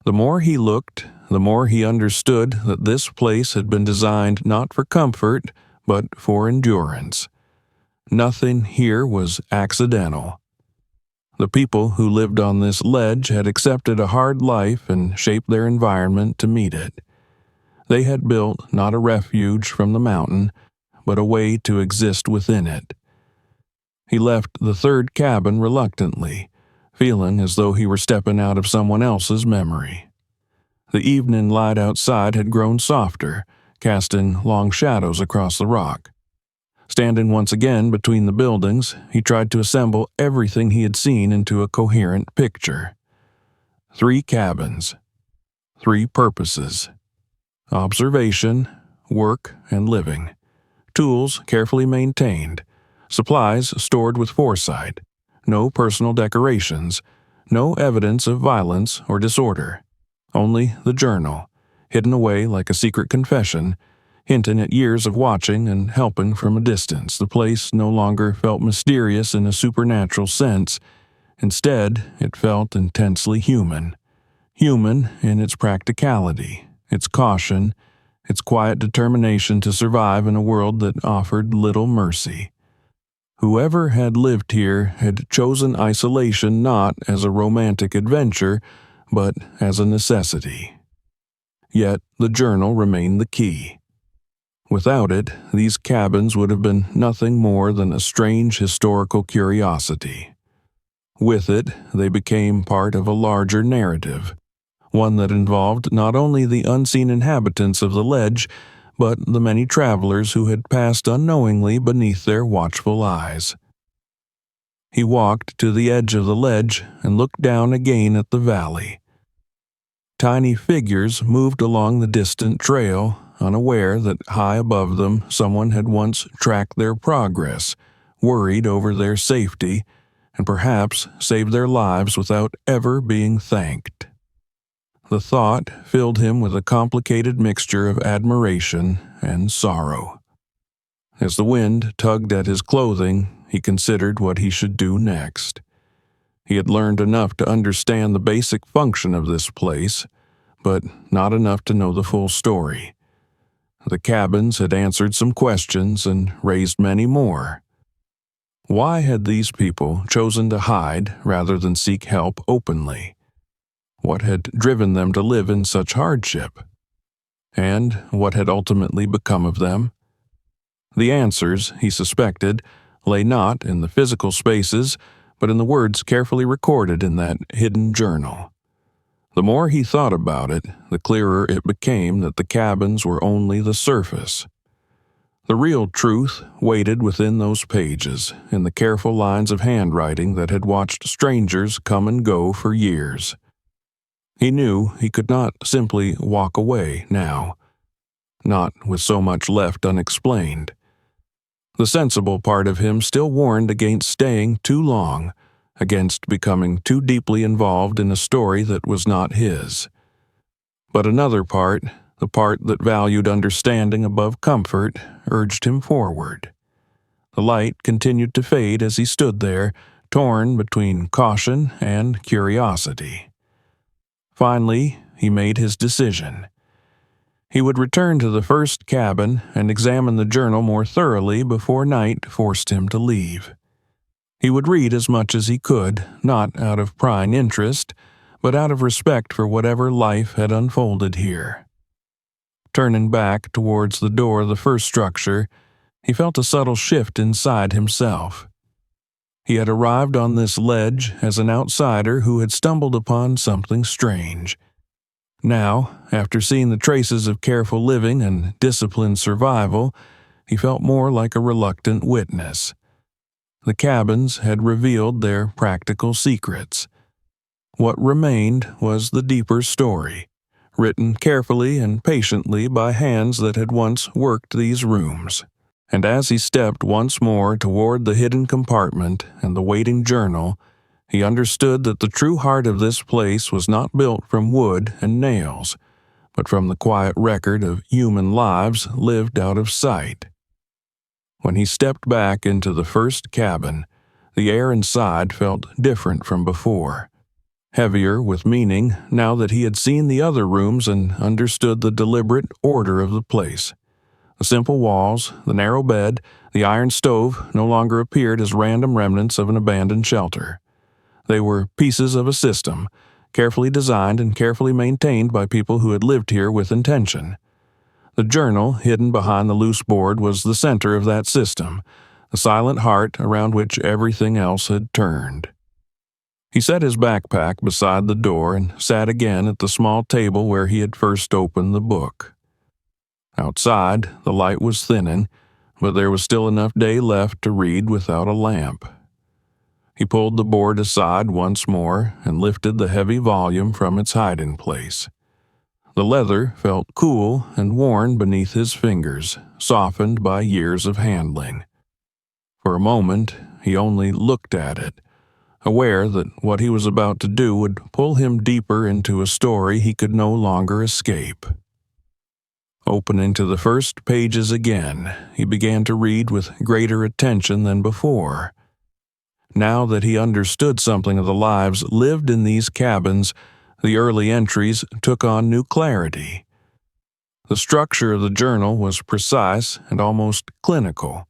The more he looked, the more he understood that this place had been designed not for comfort, but for endurance. Nothing here was accidental. The people who lived on this ledge had accepted a hard life and shaped their environment to meet it. They had built not a refuge from the mountain, but a way to exist within it. He left the third cabin reluctantly, feeling as though he were stepping out of someone else's memory. The evening light outside had grown softer, casting long shadows across the rock. Standing once again between the buildings, he tried to assemble everything he had seen into a coherent picture. 3 cabins, 3 purposes: observation, work, and living. Tools carefully maintained, supplies stored with foresight, no personal decorations, no evidence of violence or disorder. Only the journal, hidden away like a secret confession, hinting at years of watching and helping from a distance. The place no longer felt mysterious in a supernatural sense. Instead, it felt intensely human. Human in its practicality, its caution, its quiet determination to survive in a world that offered little mercy. Whoever had lived here had chosen isolation not as a romantic adventure, but as a necessity. Yet the journal remained the key. Without it, these cabins would have been nothing more than a strange historical curiosity. With it, they became part of a larger narrative, one that involved not only the unseen inhabitants of the ledge, but the many travelers who had passed unknowingly beneath their watchful eyes. He walked to the edge of the ledge and looked down again at the valley. Tiny figures moved along the distant trail, unaware that high above them someone had once tracked their progress, worried over their safety, and perhaps saved their lives without ever being thanked. The thought filled him with a complicated mixture of admiration and sorrow. As the wind tugged at his clothing, he considered what he should do next. He had learned enough to understand the basic function of this place, but not enough to know the full story. The cabins had answered some questions and raised many more. Why had these people chosen to hide rather than seek help openly? What had driven them to live in such hardship? And what had ultimately become of them? The answers, he suspected, lay not in the physical spaces, but in the words carefully recorded in that hidden journal. The more he thought about it, the clearer it became that the cabins were only the surface. The real truth waited within those pages, in the careful lines of handwriting that had watched strangers come and go for years. He knew he could not simply walk away now, not with so much left unexplained. The sensible part of him still warned against staying too long, against becoming too deeply involved in a story that was not his. But another part, the part that valued understanding above comfort, urged him forward. The light continued to fade as he stood there, torn between caution and curiosity. Finally, he made his decision. He would return to the first cabin and examine the journal more thoroughly before night forced him to leave. He would read as much as he could, not out of prying interest, but out of respect for whatever life had unfolded here. Turning back towards the door of the first structure, he felt a subtle shift inside himself. He had arrived on this ledge as an outsider who had stumbled upon something strange. Now, after seeing the traces of careful living and disciplined survival, he felt more like a reluctant witness. The cabins had revealed their practical secrets. What remained was the deeper story, written carefully and patiently by hands that had once worked these rooms. And as he stepped once more toward the hidden compartment and the waiting journal, he understood that the true heart of this place was not built from wood and nails, but from the quiet record of human lives lived out of sight. When he stepped back into the first cabin, the air inside felt different from before, heavier with meaning now that he had seen the other rooms and understood the deliberate order of the place. The simple walls, the narrow bed, the iron stove no longer appeared as random remnants of an abandoned shelter. They were pieces of a system, carefully designed and carefully maintained by people who had lived here with intention. The journal, hidden behind the loose board, was the center of that system, the silent heart around which everything else had turned. He set his backpack beside the door and sat again at the small table where he had first opened the book. Outside, the light was thinning, but there was still enough day left to read without a lamp. He pulled the board aside once more and lifted the heavy volume from its hiding place. The leather felt cool and worn beneath his fingers, softened by years of handling. For a moment, he only looked at it, aware that what he was about to do would pull him deeper into a story he could no longer escape. Opening to the first pages again, he began to read with greater attention than before. Now that he understood something of the lives lived in these cabins, the early entries took on new clarity. The structure of the journal was precise and almost clinical.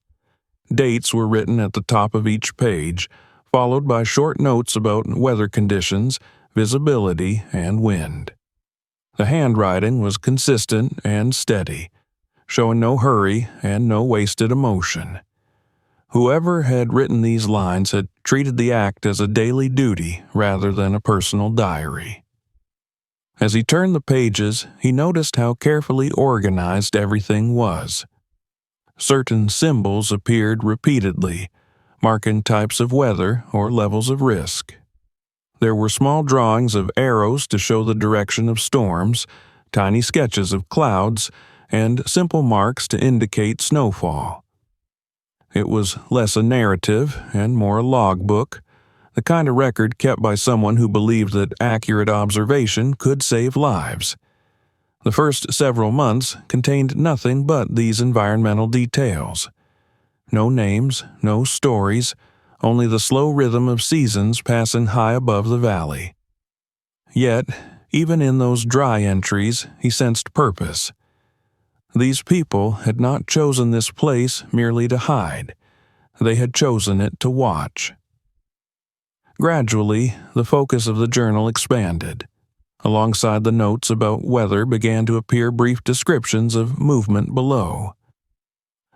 Dates were written at the top of each page, followed by short notes about weather conditions, visibility, and wind. The handwriting was consistent and steady, showing no hurry and no wasted emotion. Whoever had written these lines had treated the act as a daily duty rather than a personal diary. As he turned the pages, he noticed how carefully organized everything was. Certain symbols appeared repeatedly, marking types of weather or levels of risk. There were small drawings of arrows to show the direction of storms, tiny sketches of clouds, and simple marks to indicate snowfall. It was less a narrative and more a logbook, the kind of record kept by someone who believed that accurate observation could save lives. The first several months contained nothing but these environmental details. No names, no stories, only the slow rhythm of seasons passing high above the valley. Yet, even in those dry entries, he sensed purpose. These people had not chosen this place merely to hide. They had chosen it to watch. Gradually, the focus of the journal expanded. Alongside the notes about weather began to appear brief descriptions of movement below.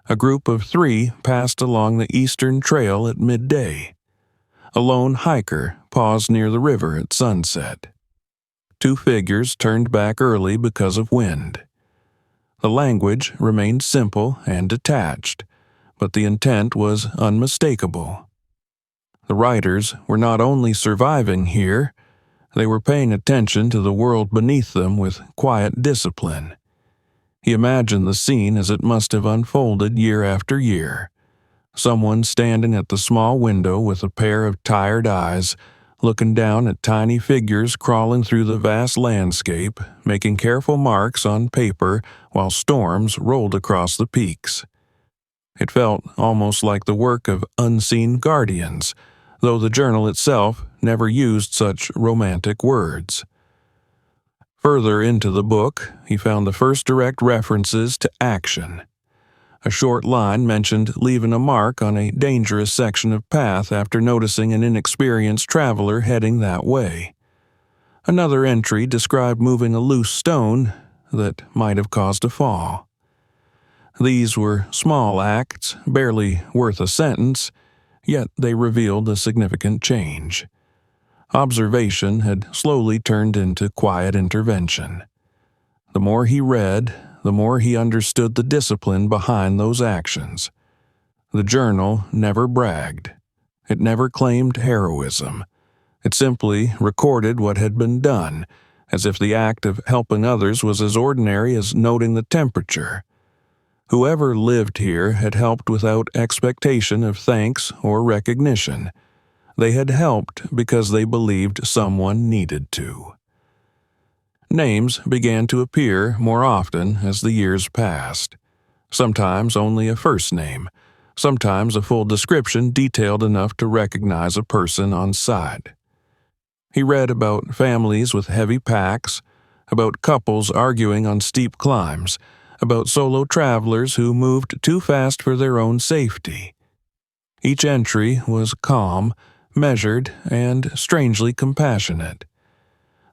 A group of 3 passed along the eastern trail at midday. A lone hiker paused near the river at sunset. 2 figures turned back early because of wind. The language remained simple and detached, but the intent was unmistakable. The writers were not only surviving here, they were paying attention to the world beneath them with quiet discipline. He imagined the scene as it must have unfolded year after year. Someone standing at the small window with a pair of tired eyes, looking down at tiny figures crawling through the vast landscape, making careful marks on paper while storms rolled across the peaks. It felt almost like the work of unseen guardians, though the journal itself never used such romantic words. Further into the book, he found the first direct references to action. A short line mentioned leaving a mark on a dangerous section of path after noticing an inexperienced traveler heading that way. Another entry described moving a loose stone that might have caused a fall. These were small acts, barely worth a sentence, yet they revealed a significant change. Observation had slowly turned into quiet intervention. The more he read, the more he understood the discipline behind those actions. The journal never bragged. It never claimed heroism. It simply recorded what had been done, as if the act of helping others was as ordinary as noting the temperature. Whoever lived here had helped without expectation of thanks or recognition. They had helped because they believed someone needed to. Names began to appear more often as the years passed. Sometimes only a first name, sometimes a full description detailed enough to recognize a person on sight. He read about families with heavy packs, about couples arguing on steep climbs, about solo travelers who moved too fast for their own safety. Each entry was calm, measured, and strangely compassionate.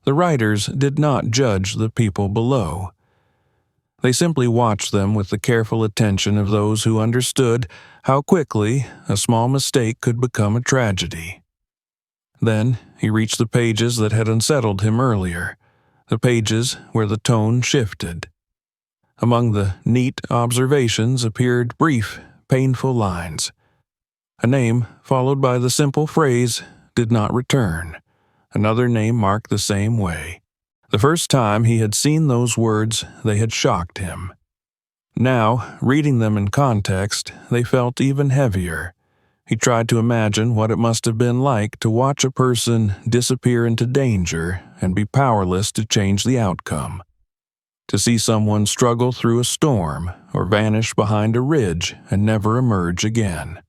The writers did not judge the people below. They simply watched them with the careful attention of those who understood how quickly a small mistake could become a tragedy. Then he reached the pages that had unsettled him earlier, the pages where the tone shifted. Among the neat observations appeared brief, painful lines. A name followed by the simple phrase, "did not return." Another name marked the same way. The first time he had seen those words, they had shocked him. Now, reading them in context, they felt even heavier. He tried to imagine what it must have been like to watch a person disappear into danger and be powerless to change the outcome. To see someone struggle through a storm or vanish behind a ridge and never emerge again.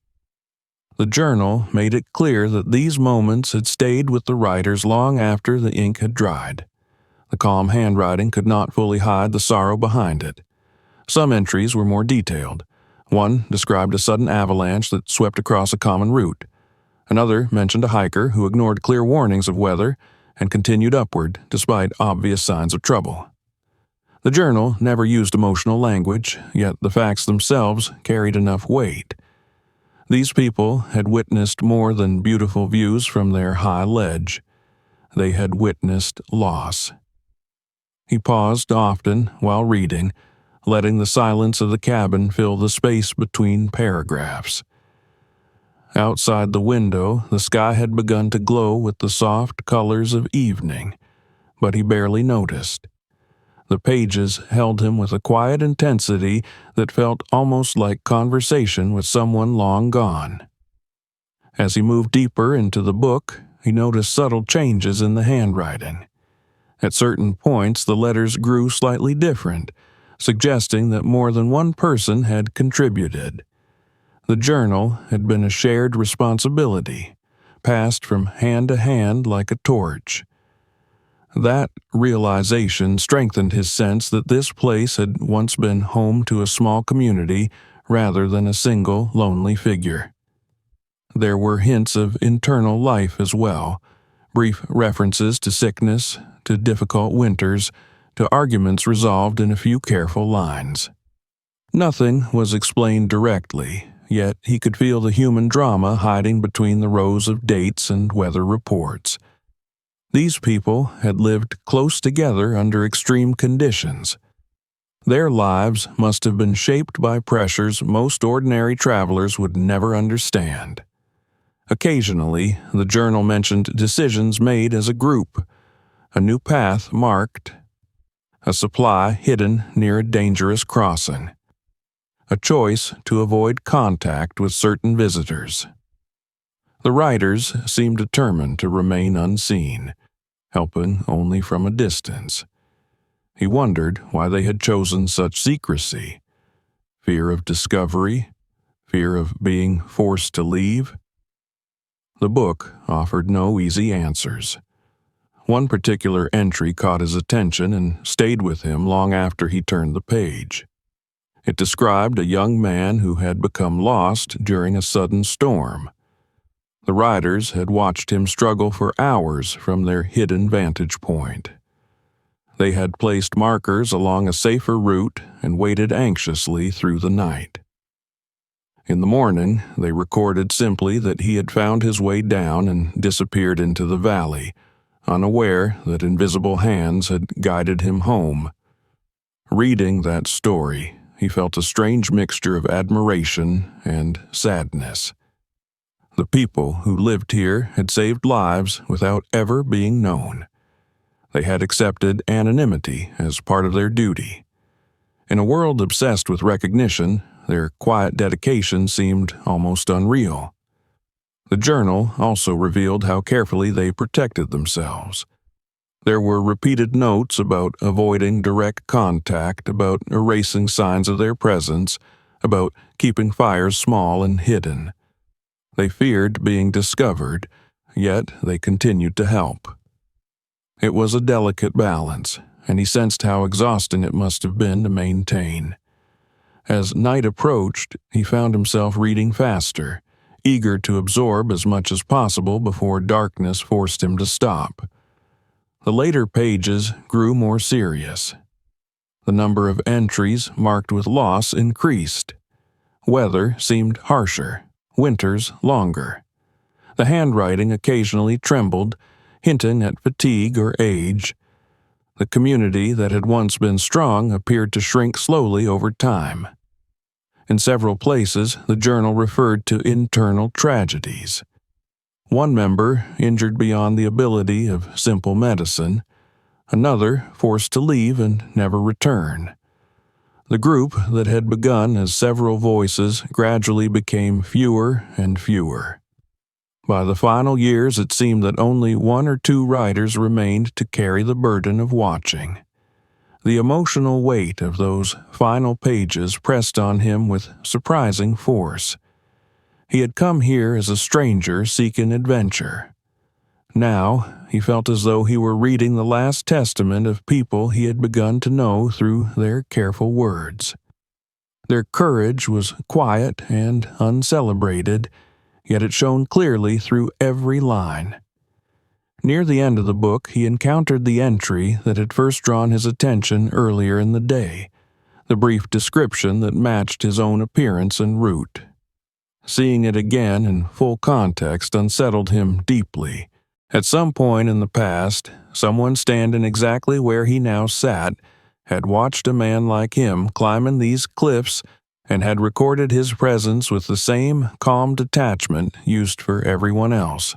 The journal made it clear that these moments had stayed with the writers long after the ink had dried. The calm handwriting could not fully hide the sorrow behind it. Some entries were more detailed. One described a sudden avalanche that swept across a common route. Another mentioned a hiker who ignored clear warnings of weather and continued upward despite obvious signs of trouble. The journal never used emotional language, yet the facts themselves carried enough weight. These people had witnessed more than beautiful views from their high ledge. They had witnessed loss. He paused often while reading, letting the silence of the cabin fill the space between paragraphs. Outside the window, the sky had begun to glow with the soft colors of evening, but he barely noticed. The pages held him with a quiet intensity that felt almost like conversation with someone long gone. As he moved deeper into the book, he noticed subtle changes in the handwriting. At certain points, the letters grew slightly different, suggesting that more than one person had contributed. The journal had been a shared responsibility, passed from hand to hand like a torch. That realization strengthened his sense that this place had once been home to a small community rather than a single lonely figure. There were hints of internal life as well, brief references to sickness, to difficult winters, to arguments resolved in a few careful lines. Nothing was explained directly, yet he could feel the human drama hiding between the rows of dates and weather reports. These people had lived close together under extreme conditions. Their lives must have been shaped by pressures most ordinary travelers would never understand. Occasionally, the journal mentioned decisions made as a group, a new path marked, a supply hidden near a dangerous crossing, a choice to avoid contact with certain visitors. The writers seemed determined to remain unseen, helping only from a distance. He wondered why they had chosen such secrecy. Fear of discovery? Fear of being forced to leave? The book offered no easy answers. One particular entry caught his attention and stayed with him long after he turned the page. It described a young man who had become lost during a sudden storm. The riders had watched him struggle for hours from their hidden vantage point. They had placed markers along a safer route and waited anxiously through the night. In the morning, they recorded simply that he had found his way down and disappeared into the valley, unaware that invisible hands had guided him home. Reading that story, he felt a strange mixture of admiration and sadness. The people who lived here had saved lives without ever being known. They had accepted anonymity as part of their duty. In a world obsessed with recognition, their quiet dedication seemed almost unreal. The journal also revealed how carefully they protected themselves. There were repeated notes about avoiding direct contact, about erasing signs of their presence, about keeping fires small and hidden. They feared being discovered, yet they continued to help. It was a delicate balance, and he sensed how exhausting it must have been to maintain. As night approached, he found himself reading faster, eager to absorb as much as possible before darkness forced him to stop. The later pages grew more serious. The number of entries marked with loss increased. Weather seemed harsher, winters longer. The handwriting occasionally trembled, hinting at fatigue or age. The community that had once been strong appeared to shrink slowly over time. In several places, the journal referred to internal tragedies. One member injured beyond the ability of simple medicine, another forced to leave and never return. The group that had begun as several voices gradually became fewer and fewer. By the final years, it seemed that only one or two writers remained to carry the burden of watching. The emotional weight of those final pages pressed on him with surprising force. He had come here as a stranger seeking adventure. Now, he felt as though he were reading the last testament of people he had begun to know through their careful words. Their courage was quiet and uncelebrated, yet it shone clearly through every line. Near the end of the book, he encountered the entry that had first drawn his attention earlier in the day, the brief description that matched his own appearance and route. Seeing it again in full context unsettled him deeply. At some point in the past, someone standing exactly where he now sat had watched a man like him climbing these cliffs and had recorded his presence with the same calm detachment used for everyone else.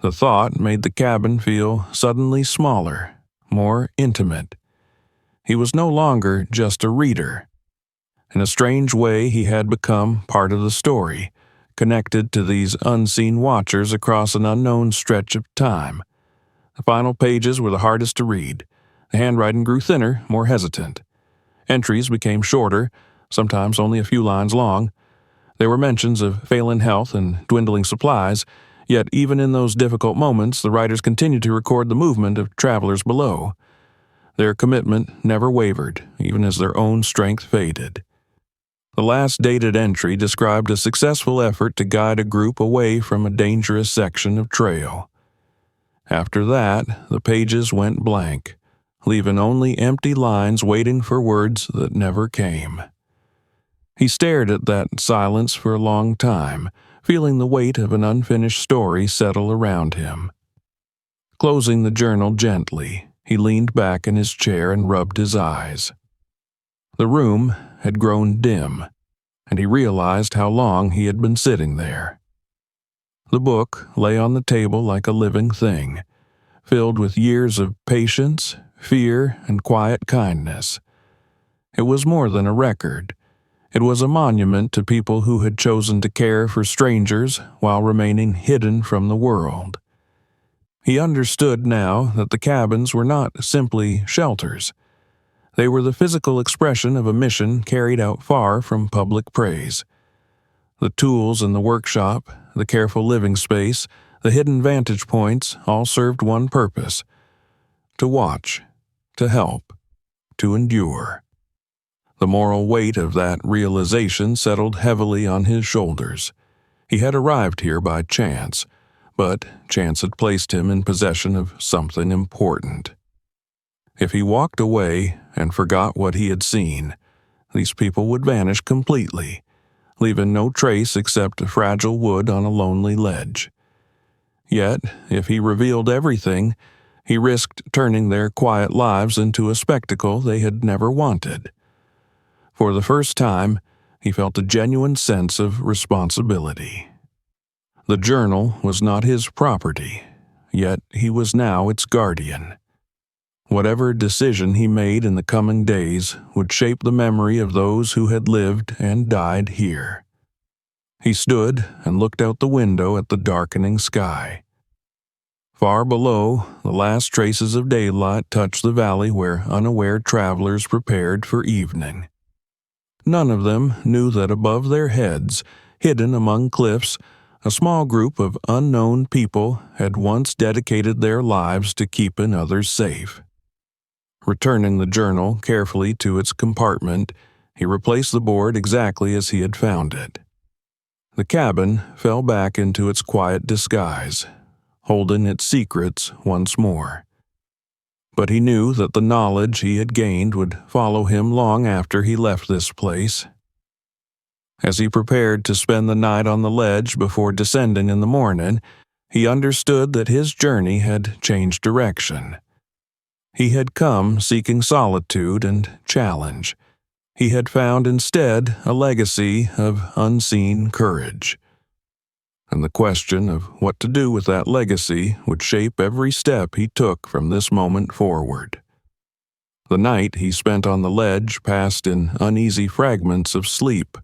The thought made the cabin feel suddenly smaller, more intimate. He was no longer just a reader. In a strange way, he had become part of the story, connected to these unseen watchers across an unknown stretch of time. The final pages were the hardest to read. The handwriting grew thinner, more hesitant. Entries became shorter, sometimes only a few lines long. There were mentions of failing health and dwindling supplies, yet even in those difficult moments, the writers continued to record the movement of travelers below. Their commitment never wavered, even as their own strength faded. The last dated entry described a successful effort to guide a group away from a dangerous section of trail. After that, the pages went blank, leaving only empty lines waiting for words that never came. He stared at that silence for a long time, feeling the weight of an unfinished story settle around him. Closing the journal gently, he leaned back in his chair and rubbed his eyes. The room had grown dim, and he realized how long he had been sitting there. The book lay on the table like a living thing, filled with years of patience, fear, and quiet kindness. It was more than a record. It was a monument to people who had chosen to care for strangers while remaining hidden from the world. He understood now that the cabins were not simply shelters. They were the physical expression of a mission carried out far from public praise. The tools in the workshop, the careful living space, the hidden vantage points all served one purpose: to watch, to help, to endure. The moral weight of that realization settled heavily on his shoulders. He had arrived here by chance, but chance had placed him in possession of something important. If he walked away and forgot what he had seen, these people would vanish completely, leaving no trace except fragile wood on a lonely ledge. Yet, if he revealed everything, he risked turning their quiet lives into a spectacle they had never wanted. For the first time, he felt a genuine sense of responsibility. The journal was not his property, yet he was now its guardian. Whatever decision he made in the coming days would shape the memory of those who had lived and died here. He stood and looked out the window at the darkening sky. Far below, the last traces of daylight touched the valley where unaware travelers prepared for evening. None of them knew that above their heads, hidden among cliffs, a small group of unknown people had once dedicated their lives to keeping others safe. Returning the journal carefully to its compartment, he replaced the board exactly as he had found it. The cabin fell back into its quiet disguise, holding its secrets once more. But he knew that the knowledge he had gained would follow him long after he left this place. As he prepared to spend the night on the ledge before descending in the morning, he understood that his journey had changed direction. He had come seeking solitude and challenge. He had found instead a legacy of unseen courage. And the question of what to do with that legacy would shape every step he took from this moment forward. The night he spent on the ledge passed in uneasy fragments of sleep,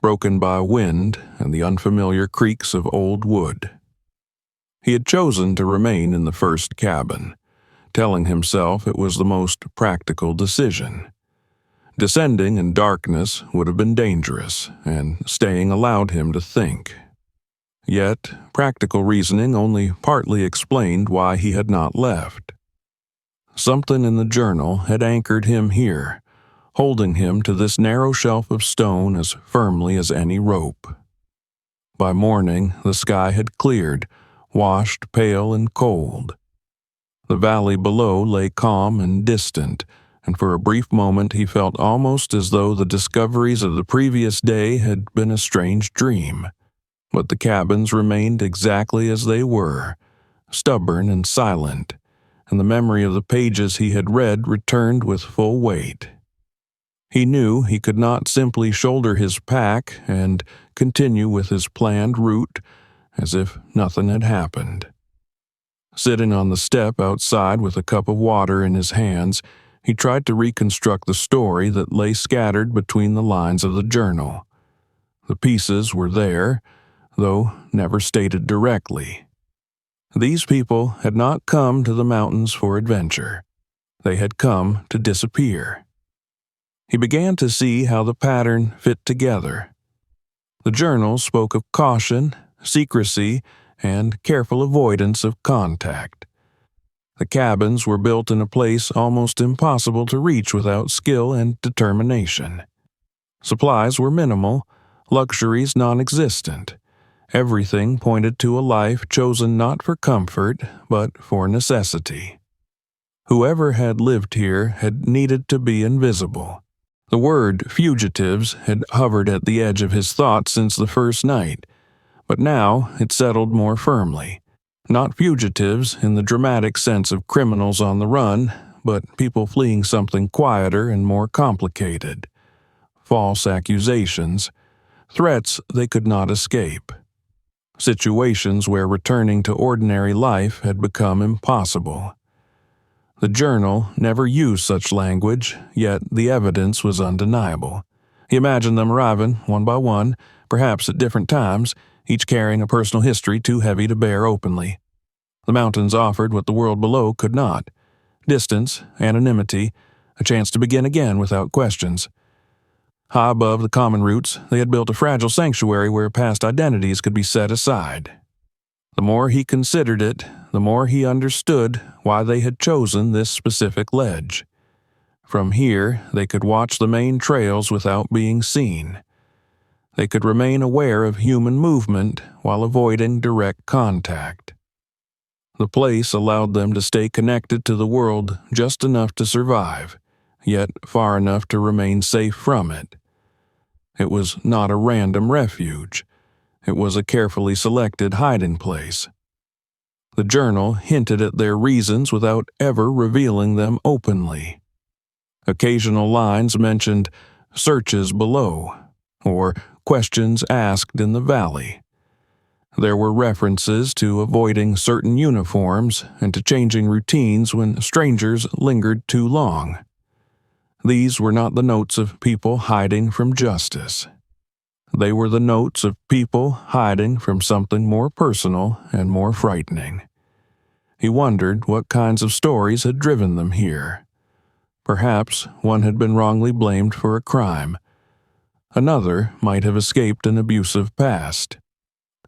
broken by wind and the unfamiliar creaks of old wood. He had chosen to remain in the first cabin, telling himself it was the most practical decision. Descending in darkness would have been dangerous, and staying allowed him to think. Yet, practical reasoning only partly explained why he had not left. Something in the journal had anchored him here, holding him to this narrow shelf of stone as firmly as any rope. By morning, the sky had cleared, washed pale and cold. The valley below lay calm and distant, and for a brief moment he felt almost as though the discoveries of the previous day had been a strange dream. But the cabins remained exactly as they were, stubborn and silent, and the memory of the pages he had read returned with full weight. He knew he could not simply shoulder his pack and continue with his planned route as if nothing had happened. Sitting on the step outside with a cup of water in his hands, he tried to reconstruct the story that lay scattered between the lines of the journal. The pieces were there, though never stated directly. These people had not come to the mountains for adventure. They had come to disappear. He began to see how the pattern fit together. The journal spoke of caution, secrecy, and careful avoidance of contact. The cabins were built in a place almost impossible to reach without skill and determination. Supplies were minimal, luxuries non-existent. Everything pointed to a life chosen not for comfort, but for necessity. Whoever had lived here had needed to be invisible. The word fugitives had hovered at the edge of his thoughts since the first night, but now it settled more firmly. Not fugitives in the dramatic sense of criminals on the run, but people fleeing something quieter and more complicated. False accusations, threats they could not escape. Situations where returning to ordinary life had become impossible. The journal never used such language, yet the evidence was undeniable. He imagined them arriving, one by one, perhaps at different times, each carrying a personal history too heavy to bear openly. The mountains offered what the world below could not: distance, anonymity, a chance to begin again without questions. High above the common roots, they had built a fragile sanctuary where past identities could be set aside. The more he considered it, the more he understood why they had chosen this specific ledge. From here, they could watch the main trails without being seen. They could remain aware of human movement while avoiding direct contact. The place allowed them to stay connected to the world just enough to survive, yet far enough to remain safe from it. It was not a random refuge. It was a carefully selected hiding place. The journal hinted at their reasons without ever revealing them openly. Occasional lines mentioned searches below, or questions asked in the valley. There were references to avoiding certain uniforms and to changing routines when strangers lingered too long. These were not the notes of people hiding from justice. They were the notes of people hiding from something more personal and more frightening. He wondered what kinds of stories had driven them here. Perhaps one had been wrongly blamed for a crime. Another might have escaped an abusive past.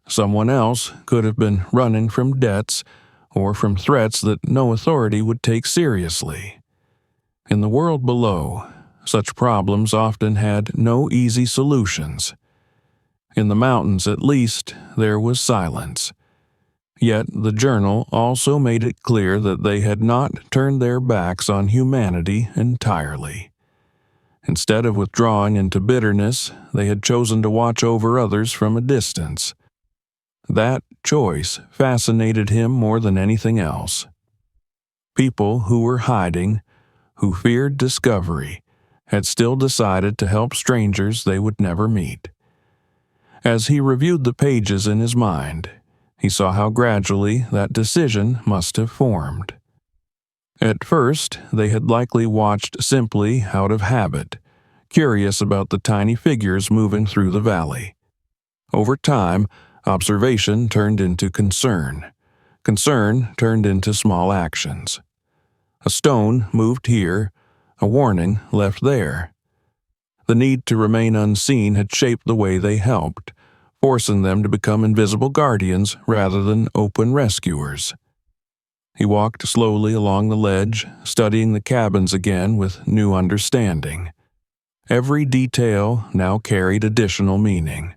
Someone else could have been running from debts or from threats that no authority would take seriously. In the world below, such problems often had no easy solutions. In the mountains, at least, there was silence. Yet the journal also made it clear that they had not turned their backs on humanity entirely. Instead of withdrawing into bitterness, they had chosen to watch over others from a distance. That choice fascinated him more than anything else. People who were hiding, who feared discovery, had still decided to help strangers they would never meet. As he reviewed the pages in his mind, he saw how gradually that decision must have formed. At first, they had likely watched simply out of habit, curious about the tiny figures moving through the valley. Over time, observation turned into concern. Concern turned into small actions. A stone moved here, a warning left there. The need to remain unseen had shaped the way they helped, forcing them to become invisible guardians rather than open rescuers. He walked slowly along the ledge, studying the cabins again with new understanding. Every detail now carried additional meaning.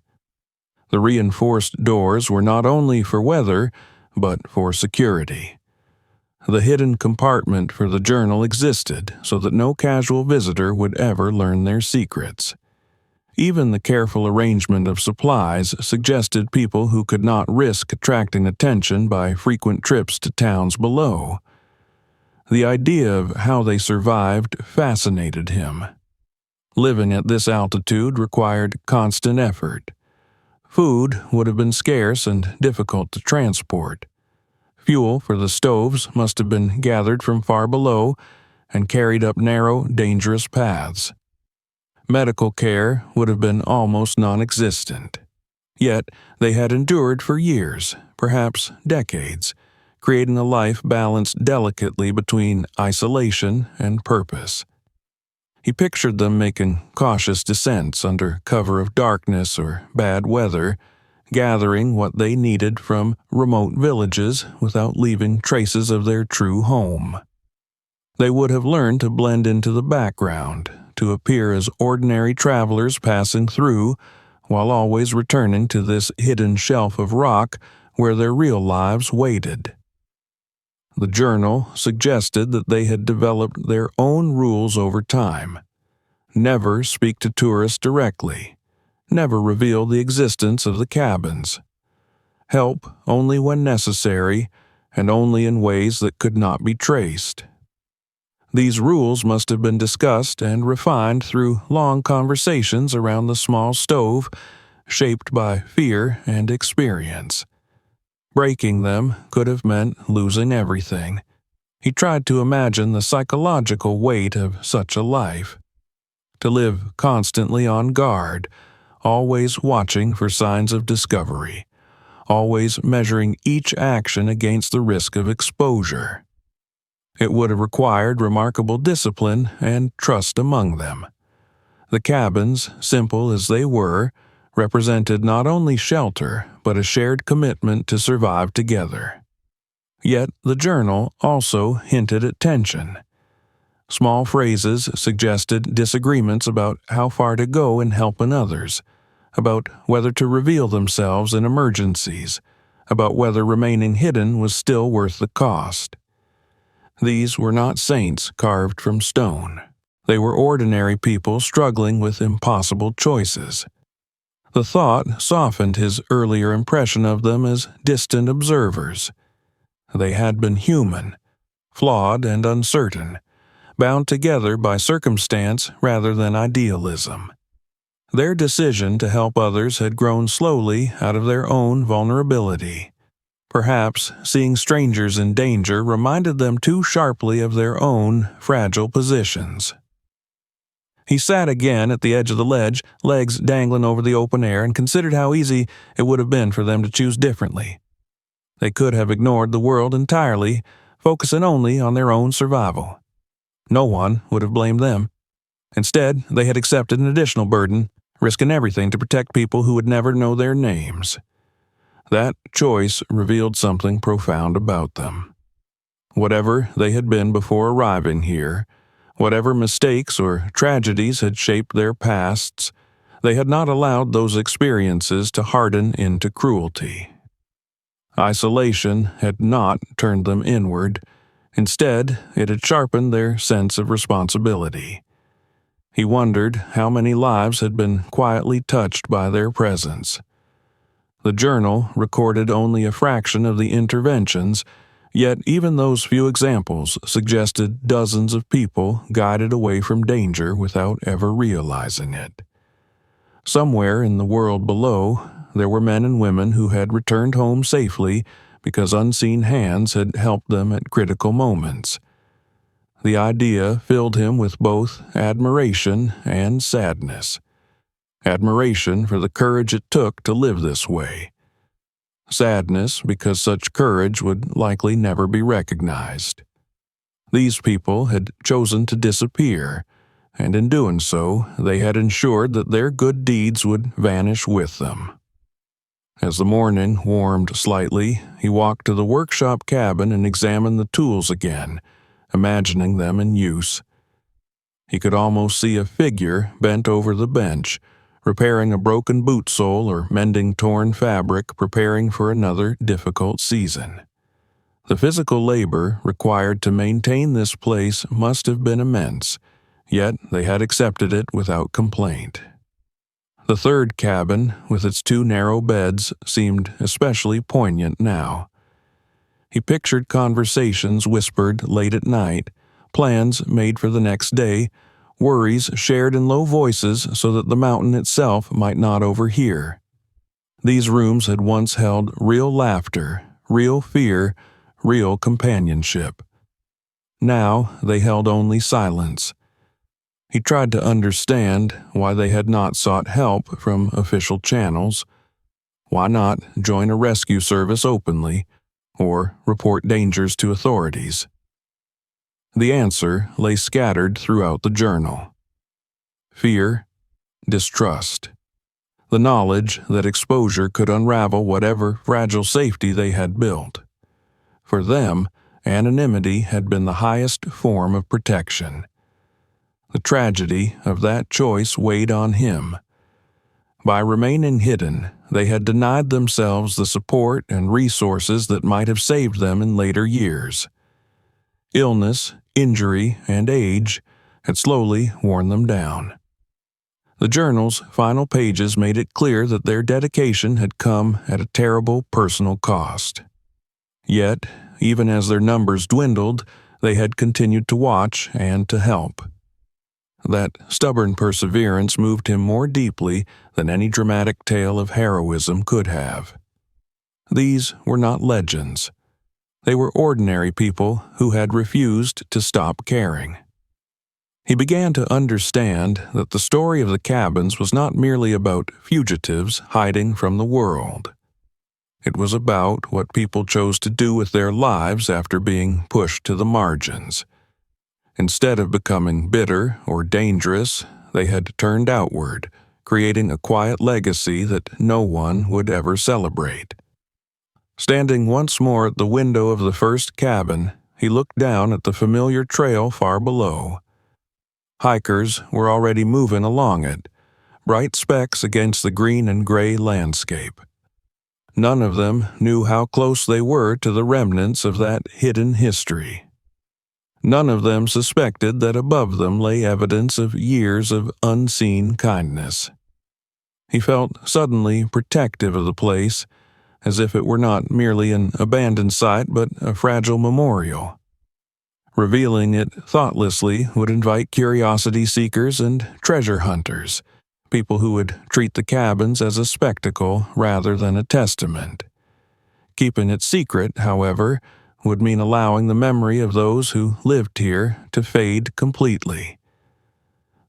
The reinforced doors were not only for weather, but for security. The hidden compartment for the journal existed so that no casual visitor would ever learn their secrets. Even the careful arrangement of supplies suggested people who could not risk attracting attention by frequent trips to towns below. The idea of how they survived fascinated him. Living at this altitude required constant effort. Food would have been scarce and difficult to transport. Fuel for the stoves must have been gathered from far below and carried up narrow, dangerous paths. Medical care would have been almost non-existent. Yet they had endured for years, perhaps decades, creating a life balanced delicately between isolation and purpose. He pictured them making cautious descents under cover of darkness or bad weather, gathering what they needed from remote villages without leaving traces of their true home. They would have learned to blend into the background, to appear as ordinary travelers passing through, while always returning to this hidden shelf of rock where their real lives waited. The journal suggested that they had developed their own rules over time. Never speak to tourists directly. Never reveal the existence of the cabins. Help only when necessary, and only in ways that could not be traced. These rules must have been discussed and refined through long conversations around the small stove, shaped by fear and experience. Breaking them could have meant losing everything. He tried to imagine the psychological weight of such a life. To live constantly on guard, always watching for signs of discovery, always measuring each action against the risk of exposure. It would have required remarkable discipline and trust among them. The cabins, simple as they were, represented not only shelter, but a shared commitment to survive together. Yet the journal also hinted at tension. Small phrases suggested disagreements about how far to go in helping others, about whether to reveal themselves in emergencies, about whether remaining hidden was still worth the cost. These were not saints carved from stone. They were ordinary people struggling with impossible choices. The thought softened his earlier impression of them as distant observers. They had been human, flawed and uncertain, bound together by circumstance rather than idealism. Their decision to help others had grown slowly out of their own vulnerability. Perhaps seeing strangers in danger reminded them too sharply of their own fragile positions. He sat again at the edge of the ledge, legs dangling over the open air, and considered how easy it would have been for them to choose differently. They could have ignored the world entirely, focusing only on their own survival. No one would have blamed them. Instead, they had accepted an additional burden, risking everything to protect people who would never know their names. That choice revealed something profound about them. Whatever they had been before arriving here, whatever mistakes or tragedies had shaped their pasts, they had not allowed those experiences to harden into cruelty. Isolation had not turned them inward. Instead, it had sharpened their sense of responsibility. He wondered how many lives had been quietly touched by their presence. The journal recorded only a fraction of the interventions, yet even those few examples suggested dozens of people guided away from danger without ever realizing it. Somewhere in the world below, there were men and women who had returned home safely because unseen hands had helped them at critical moments. The idea filled him with both admiration and sadness. Admiration for the courage it took to live this way. Sadness because such courage would likely never be recognized. These people had chosen to disappear, and in doing so, they had ensured that their good deeds would vanish with them. As the morning warmed slightly, he walked to the workshop cabin and examined the tools again, imagining them in use. He could almost see a figure bent over the bench, repairing a broken boot sole or mending torn fabric, preparing for another difficult season. The physical labor required to maintain this place must have been immense, yet they had accepted it without complaint. The third cabin, with its 2 narrow beds, seemed especially poignant now. He pictured conversations whispered late at night, plans made for the next day, worries shared in low voices so that the mountain itself might not overhear. These rooms had once held real laughter, real fear, real companionship. Now they held only silence. He tried to understand why they had not sought help from official channels. Why not join a rescue service openly, or report dangers to authorities? The answer lay scattered throughout the journal. Fear, distrust, the knowledge that exposure could unravel whatever fragile safety they had built. For them, anonymity had been the highest form of protection. The tragedy of that choice weighed on him. By remaining hidden, they had denied themselves the support and resources that might have saved them in later years. Illness, injury, and age had slowly worn them down. The journal's final pages made it clear that their dedication had come at a terrible personal cost. Yet, even as their numbers dwindled, they had continued to watch and to help. That stubborn perseverance moved him more deeply than any dramatic tale of heroism could have. These were not legends. They were ordinary people who had refused to stop caring. He began to understand that the story of the cabins was not merely about fugitives hiding from the world. It was about what people chose to do with their lives after being pushed to the margins. Instead of becoming bitter or dangerous, they had turned outward, creating a quiet legacy that no one would ever celebrate. Standing once more at the window of the first cabin, he looked down at the familiar trail far below. Hikers were already moving along it, bright specks against the green and gray landscape. None of them knew how close they were to the remnants of that hidden history. None of them suspected that above them lay evidence of years of unseen kindness. He felt suddenly protective of the place, as if it were not merely an abandoned site but a fragile memorial. Revealing it thoughtlessly would invite curiosity seekers and treasure hunters, people who would treat the cabins as a spectacle rather than a testament. Keeping it secret, however, would mean allowing the memory of those who lived here to fade completely.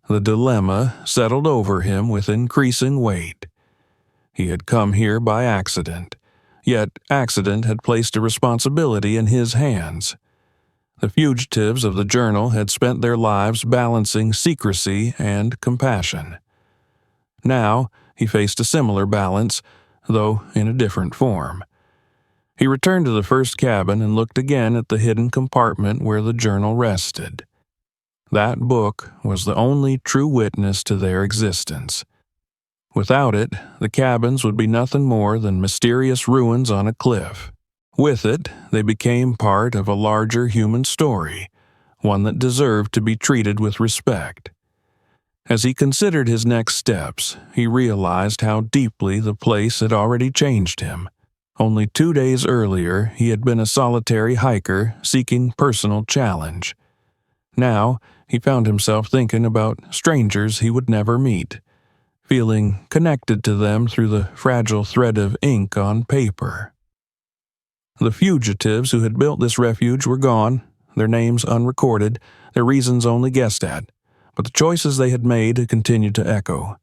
The dilemma settled over him with increasing weight. He had come here by accident, yet accident had placed a responsibility in his hands. The fugitives of the journal had spent their lives balancing secrecy and compassion. Now he faced a similar balance, though in a different form. He returned to the first cabin and looked again at the hidden compartment where the journal rested. That book was the only true witness to their existence. Without it, the cabins would be nothing more than mysterious ruins on a cliff. With it, they became part of a larger human story, one that deserved to be treated with respect. As he considered his next steps, he realized how deeply the place had already changed him. Only 2 days earlier, he had been a solitary hiker seeking personal challenge. Now, he found himself thinking about strangers he would never meet, feeling connected to them through the fragile thread of ink on paper. The fugitives who had built this refuge were gone, their names unrecorded, their reasons only guessed at, but the choices they had made had continued to echo.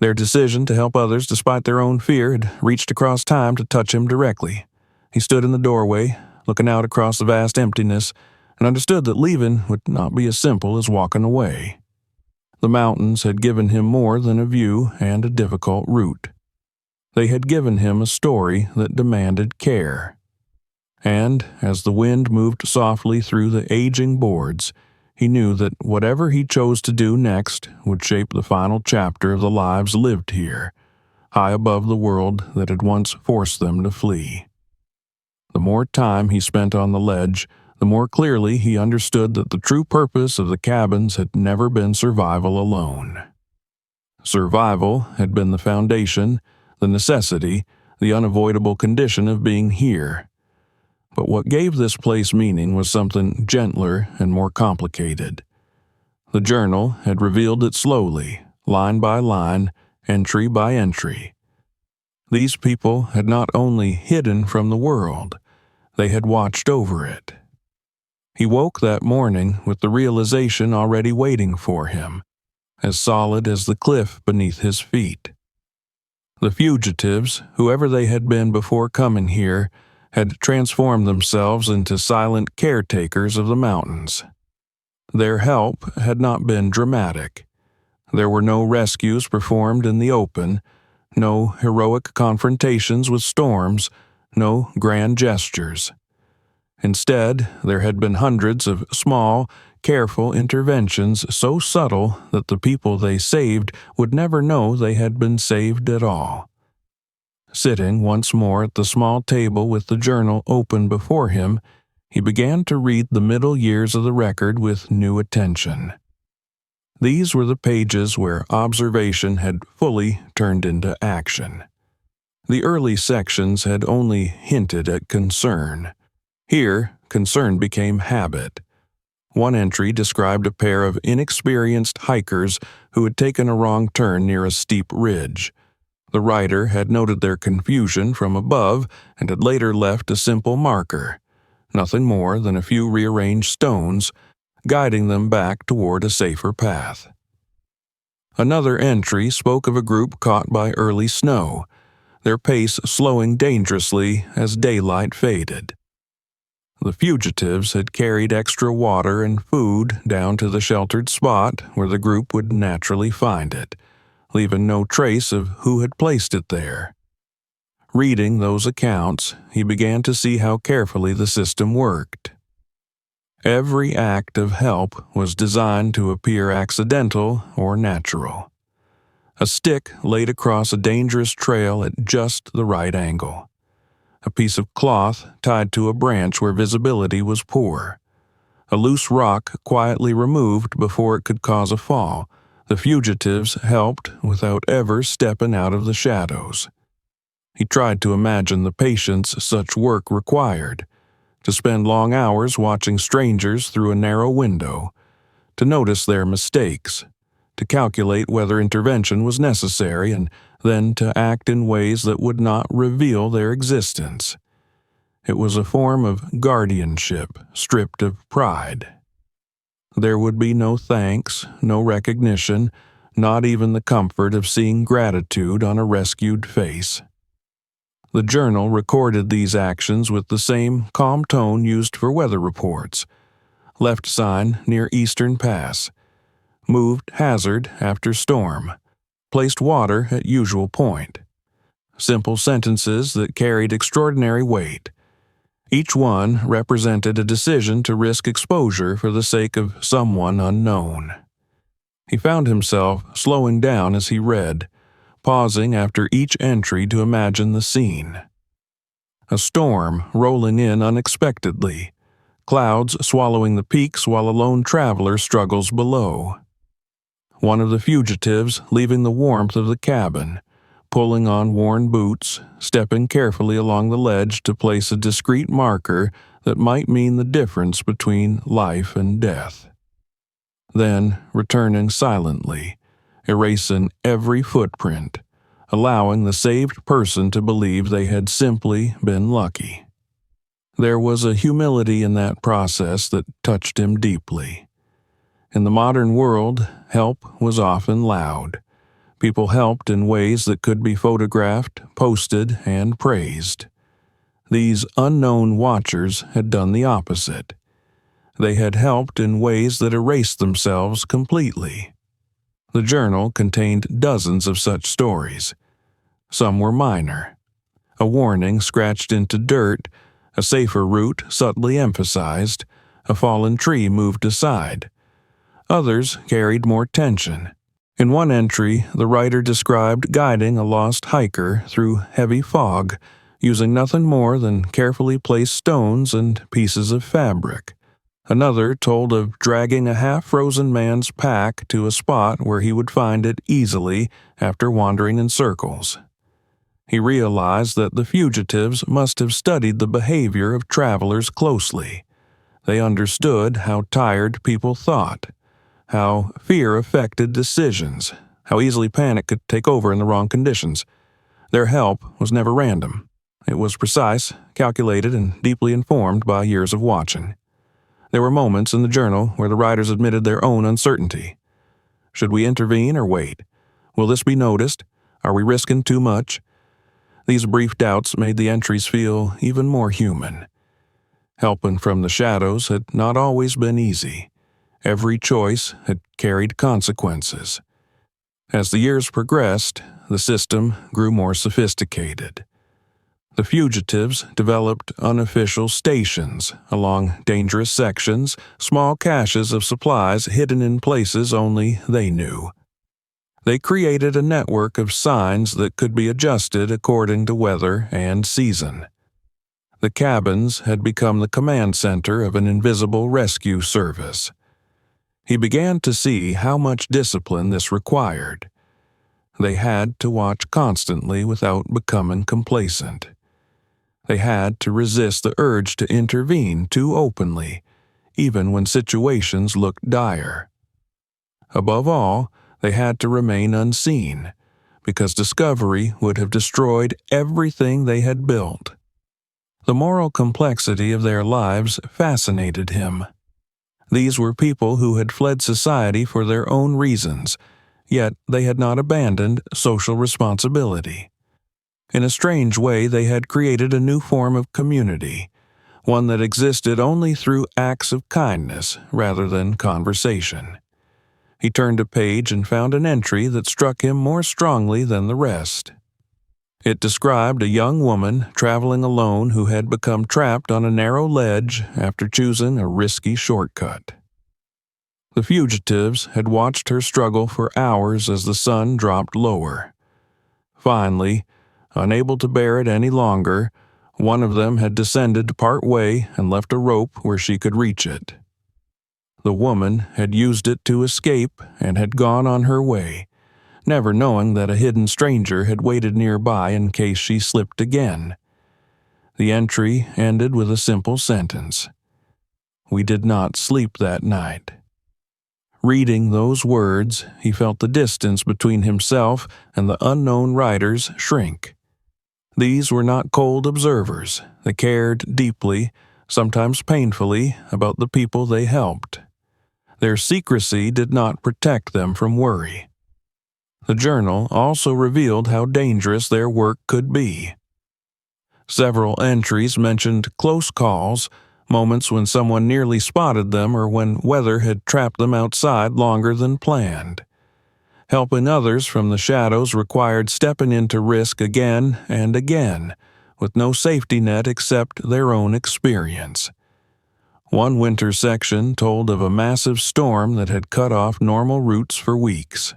Their decision to help others despite their own fear had reached across time to touch him directly. He stood in the doorway, looking out across the vast emptiness, and understood that leaving would not be as simple as walking away. The mountains had given him more than a view and a difficult route. They had given him a story that demanded care. And, as the wind moved softly through the aging boards, he knew that whatever he chose to do next would shape the final chapter of the lives lived here, high above the world that had once forced them to flee. The more time he spent on the ledge, the more clearly he understood that the true purpose of the cabins had never been survival alone. Survival had been the foundation, the necessity, the unavoidable condition of being here. But what gave this place meaning was something gentler and more complicated. The journal had revealed it slowly, line by line, entry by entry. These people had not only hidden from the world, they had watched over it. He woke that morning with the realization already waiting for him, as solid as the cliff beneath his feet. The fugitives, whoever they had been before coming here, had transformed themselves into silent caretakers of the mountains. Their help had not been dramatic. There were no rescues performed in the open, no heroic confrontations with storms, no grand gestures. Instead, there had been hundreds of small, careful interventions so subtle that the people they saved would never know they had been saved at all. Sitting once more at the small table with the journal open before him, he began to read the middle years of the record with new attention. These were the pages where observation had fully turned into action. The early sections had only hinted at concern. Here, concern became habit. One entry described a pair of inexperienced hikers who had taken a wrong turn near a steep ridge. The writer had noted their confusion from above and had later left a simple marker, nothing more than a few rearranged stones, guiding them back toward a safer path. Another entry spoke of a group caught by early snow, their pace slowing dangerously as daylight faded. The fugitives had carried extra water and food down to the sheltered spot where the group would naturally find it, leaving no trace of who had placed it there. Reading those accounts, he began to see how carefully the system worked. Every act of help was designed to appear accidental or natural. A stick laid across a dangerous trail at just the right angle. A piece of cloth tied to a branch where visibility was poor. A loose rock quietly removed before it could cause a fall. The fugitives helped without ever stepping out of the shadows. He tried to imagine the patience such work required, to spend long hours watching strangers through a narrow window, to notice their mistakes, to calculate whether intervention was necessary, and then to act in ways that would not reveal their existence. It was a form of guardianship stripped of pride. There would be no thanks, no recognition, not even the comfort of seeing gratitude on a rescued face. The journal recorded these actions with the same calm tone used for weather reports. Left sign near Eastern Pass. Moved hazard after storm. Placed water at usual point. Simple sentences that carried extraordinary weight. Each one represented a decision to risk exposure for the sake of someone unknown. He found himself slowing down as he read, pausing after each entry to imagine the scene. A storm rolling in unexpectedly, clouds swallowing the peaks while a lone traveler struggles below. One of the fugitives leaving the warmth of the cabin, pulling on worn boots, stepping carefully along the ledge to place a discreet marker that might mean the difference between life and death. Then returning silently, erasing every footprint, allowing the saved person to believe they had simply been lucky. There was a humility in that process that touched him deeply. In the modern world, help was often loud. People helped in ways that could be photographed, posted, and praised. These unknown watchers had done the opposite. They had helped in ways that erased themselves completely. The journal contained dozens of such stories. Some were minor. A warning scratched into dirt, a safer route subtly emphasized, a fallen tree moved aside. Others carried more tension. In one entry, the writer described guiding a lost hiker through heavy fog, using nothing more than carefully placed stones and pieces of fabric. Another told of dragging a half-frozen man's pack to a spot where he would find it easily after wandering in circles. He realized that the fugitives must have studied the behavior of travelers closely. They understood how tired people thought, how fear affected decisions, how easily panic could take over in the wrong conditions. Their help was never random. It was precise, calculated, and deeply informed by years of watching. There were moments in the journal where the writers admitted their own uncertainty. Should we intervene or wait? Will this be noticed? Are we risking too much? These brief doubts made the entries feel even more human. Helping from the shadows had not always been easy. Every choice had carried consequences. As the years progressed, the system grew more sophisticated. The fugitives developed unofficial stations along dangerous sections, small caches of supplies hidden in places only they knew. They created a network of signs that could be adjusted according to weather and season. The cabins had become the command center of an invisible rescue service. He began to see how much discipline this required. They had to watch constantly without becoming complacent. They had to resist the urge to intervene too openly, even when situations looked dire. Above all, they had to remain unseen, because discovery would have destroyed everything they had built. The moral complexity of their lives fascinated him. These were people who had fled society for their own reasons, yet they had not abandoned social responsibility. In a strange way, they had created a new form of community, one that existed only through acts of kindness rather than conversation. He turned a page and found an entry that struck him more strongly than the rest. It described a young woman traveling alone who had become trapped on a narrow ledge after choosing a risky shortcut. The fugitives had watched her struggle for hours as the sun dropped lower. Finally, unable to bear it any longer, one of them had descended part way and left a rope where she could reach it. The woman had used it to escape and had gone on her way, never knowing that a hidden stranger had waited nearby in case she slipped again. The entry ended with a simple sentence: "We did not sleep that night." Reading those words, he felt the distance between himself and the unknown riders shrink. These were not cold observers. They cared deeply, sometimes painfully, about the people they helped. Their secrecy did not protect them from worry. The journal also revealed how dangerous their work could be. Several entries mentioned close calls, moments when someone nearly spotted them or when weather had trapped them outside longer than planned. Helping others from the shadows required stepping into risk again and again, with no safety net except their own experience. One winter section told of a massive storm that had cut off normal routes for weeks.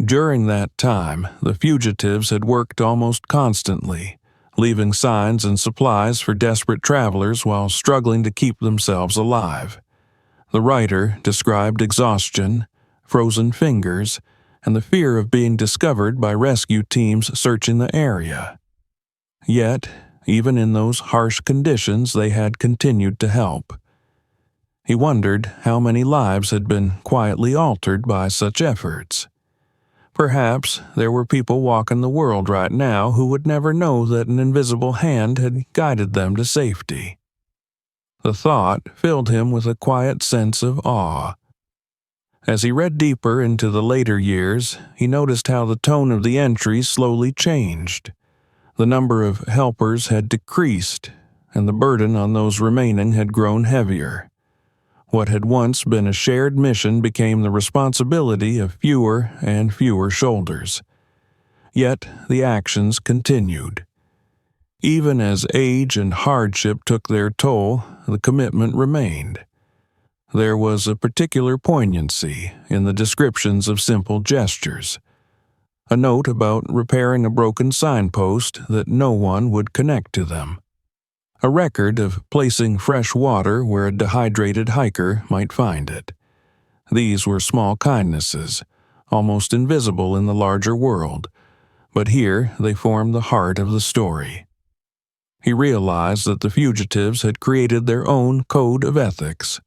During that time, the fugitives had worked almost constantly, leaving signs and supplies for desperate travelers while struggling to keep themselves alive. The writer described exhaustion, frozen fingers, and the fear of being discovered by rescue teams searching the area. Yet, even in those harsh conditions, they had continued to help. He wondered how many lives had been quietly altered by such efforts. Perhaps there were people walking the world right now who would never know that an invisible hand had guided them to safety. The thought filled him with a quiet sense of awe. As he read deeper into the later years, he noticed how the tone of the entries slowly changed. The number of helpers had decreased, and the burden on those remaining had grown heavier. What had once been a shared mission became the responsibility of fewer and fewer shoulders. Yet the actions continued. Even as age and hardship took their toll, the commitment remained. There was a particular poignancy in the descriptions of simple gestures. A note about repairing a broken signpost that no one would connect to them. A record of placing fresh water where a dehydrated hiker might find it. These were small kindnesses, almost invisible in the larger world, but here they formed the heart of the story. He realized that the fugitives had created their own code of ethics.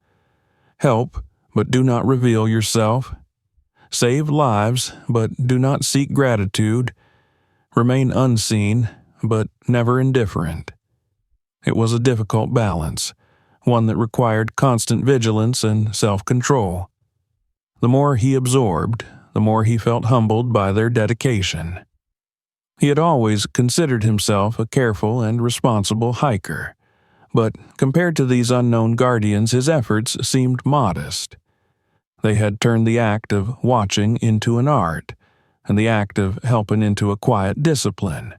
Help, but do not reveal yourself. Save lives, but do not seek gratitude. Remain unseen, but never indifferent. It was a difficult balance, one that required constant vigilance and self-control. The more he absorbed, the more he felt humbled by their dedication. He had always considered himself a careful and responsible hiker, but compared to these unknown guardians, his efforts seemed modest. They had turned the act of watching into an art, and the act of helping into a quiet discipline.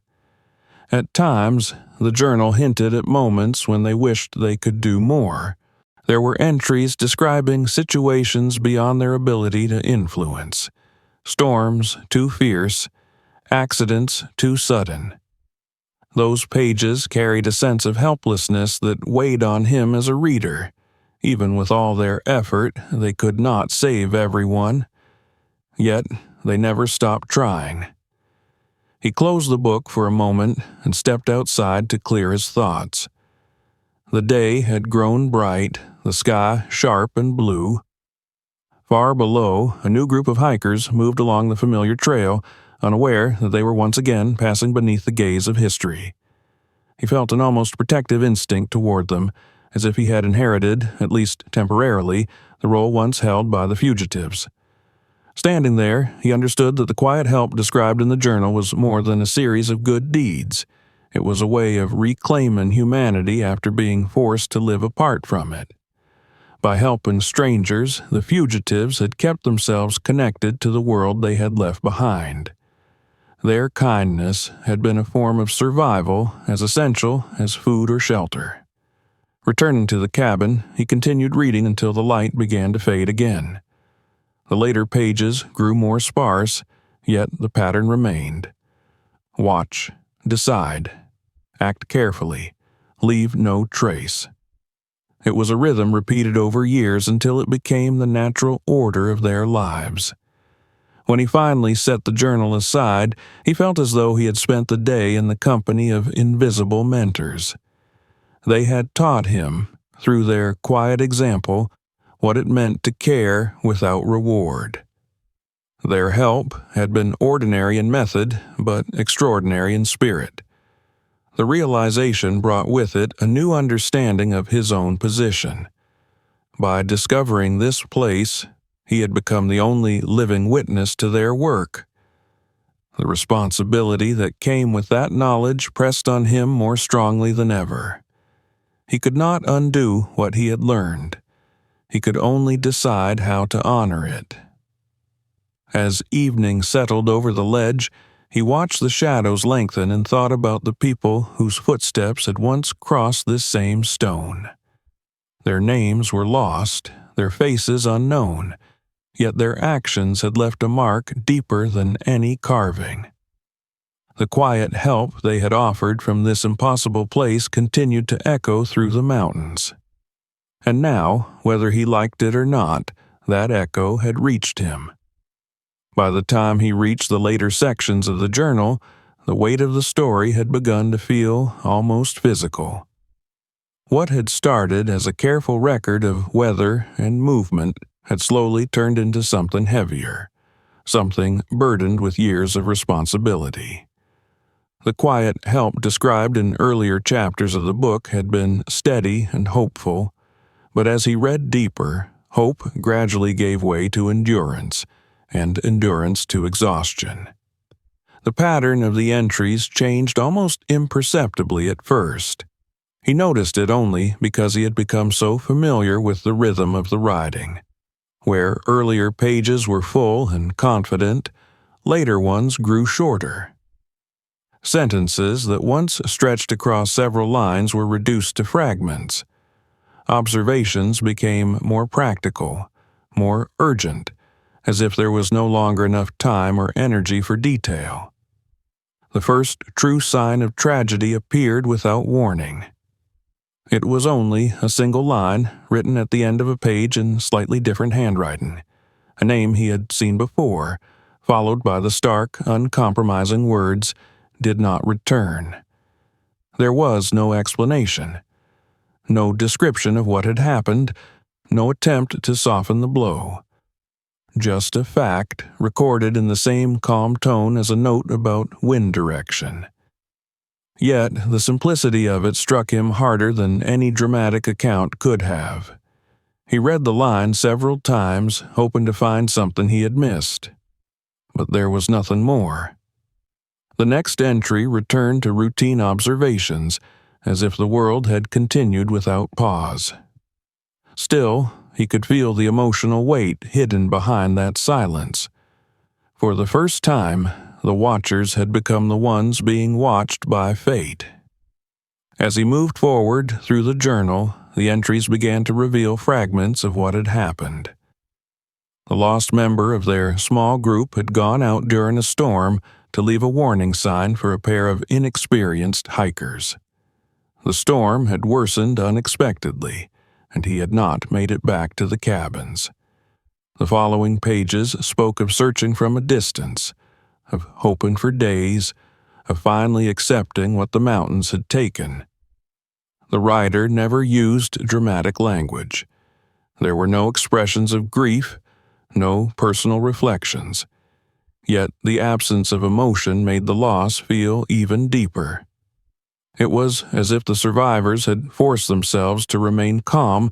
At times, the journal hinted at moments when they wished they could do more. There were entries describing situations beyond their ability to influence. Storms too fierce, accidents too sudden. Those pages carried a sense of helplessness that weighed on him as a reader. Even with all their effort, they could not save everyone. Yet, they never stopped trying. He closed the book for a moment and stepped outside to clear his thoughts. The day had grown bright, the sky sharp and blue. Far below, a new group of hikers moved along the familiar trail, unaware that they were once again passing beneath the gaze of history. He felt an almost protective instinct toward them, as if he had inherited, at least temporarily, the role once held by the fugitives. Standing there, he understood that the quiet help described in the journal was more than a series of good deeds. It was a way of reclaiming humanity after being forced to live apart from it. By helping strangers, the fugitives had kept themselves connected to the world they had left behind. Their kindness had been a form of survival as essential as food or shelter. Returning to the cabin, he continued reading until the light began to fade again. The later pages grew more sparse, yet the pattern remained. Watch, decide, act carefully, leave no trace. It was a rhythm repeated over years until it became the natural order of their lives. When he finally set the journal aside, he felt as though he had spent the day in the company of invisible mentors. They had taught him, through their quiet example, what it meant to care without reward. Their help had been ordinary in method, but extraordinary in spirit. The realization brought with it a new understanding of his own position. By discovering this place, he had become the only living witness to their work. The responsibility that came with that knowledge pressed on him more strongly than ever. He could not undo what he had learned. He could only decide how to honor it. As evening settled over the ledge, he watched the shadows lengthen and thought about the people whose footsteps had once crossed this same stone. Their names were lost, their faces unknown, yet their actions had left a mark deeper than any carving. The quiet help they had offered from this impossible place continued to echo through the mountains. And now, whether he liked it or not, that echo had reached him. By the time he reached the later sections of the journal, the weight of the story had begun to feel almost physical. What had started as a careful record of weather and movement had slowly turned into something heavier, something burdened with years of responsibility. The quiet help described in earlier chapters of the book had been steady and hopeful, but as he read deeper, hope gradually gave way to endurance, and endurance to exhaustion. The pattern of the entries changed almost imperceptibly at first. He noticed it only because he had become so familiar with the rhythm of the writing. Where earlier pages were full and confident, later ones grew shorter. Sentences that once stretched across several lines were reduced to fragments. Observations became more practical, more urgent, as if there was no longer enough time or energy for detail. The first true sign of tragedy appeared without warning. It was only a single line, written at the end of a page in slightly different handwriting, a name he had seen before, followed by the stark, uncompromising words, "Did not return." There was no explanation, no description of what had happened, no attempt to soften the blow. Just a fact, recorded in the same calm tone as a note about wind direction. Yet the simplicity of it struck him harder than any dramatic account could have. He read the line several times, hoping to find something he had missed. But there was nothing more. The next entry returned to routine observations, as if the world had continued without pause. Still, he could feel the emotional weight hidden behind that silence. For the first time, the watchers had become the ones being watched by fate. As he moved forward through the journal, the entries began to reveal fragments of what had happened. The lost member of their small group had gone out during a storm to leave a warning sign for a pair of inexperienced hikers. The storm had worsened unexpectedly, and he had not made it back to the cabins. The following pages spoke of searching from a distance, of hoping for days, of finally accepting what the mountains had taken. The writer never used dramatic language. There were no expressions of grief, no personal reflections. Yet the absence of emotion made the loss feel even deeper. It was as if the survivors had forced themselves to remain calm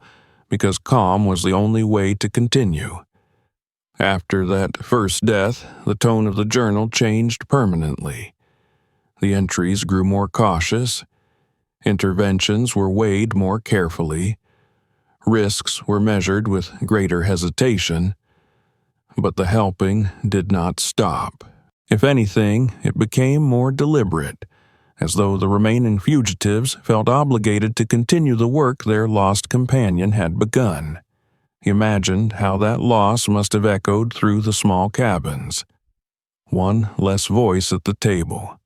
because calm was the only way to continue. After that first death, the tone of the journal changed permanently. The entries grew more cautious. Interventions were weighed more carefully. Risks were measured with greater hesitation. But the helping did not stop. If anything, it became more deliberate, as though the remaining fugitives felt obligated to continue the work their lost companion had begun. He imagined how that loss must have echoed through the small cabins. One less voice at the table.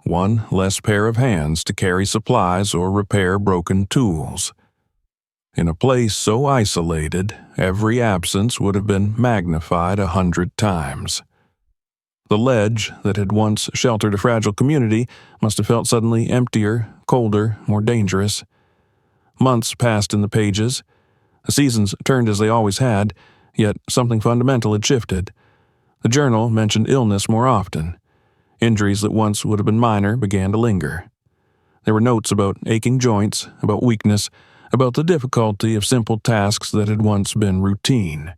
One less pair of hands to carry supplies or repair broken tools. In a place so isolated, every absence would have been magnified 100 times. The ledge that had once sheltered a fragile community must have felt suddenly emptier, colder, more dangerous. Months passed in the pages. The seasons turned as they always had, yet something fundamental had shifted. The journal mentioned illness more often. Injuries that once would have been minor began to linger. There were notes about aching joints, about weakness, about the difficulty of simple tasks that had once been routine.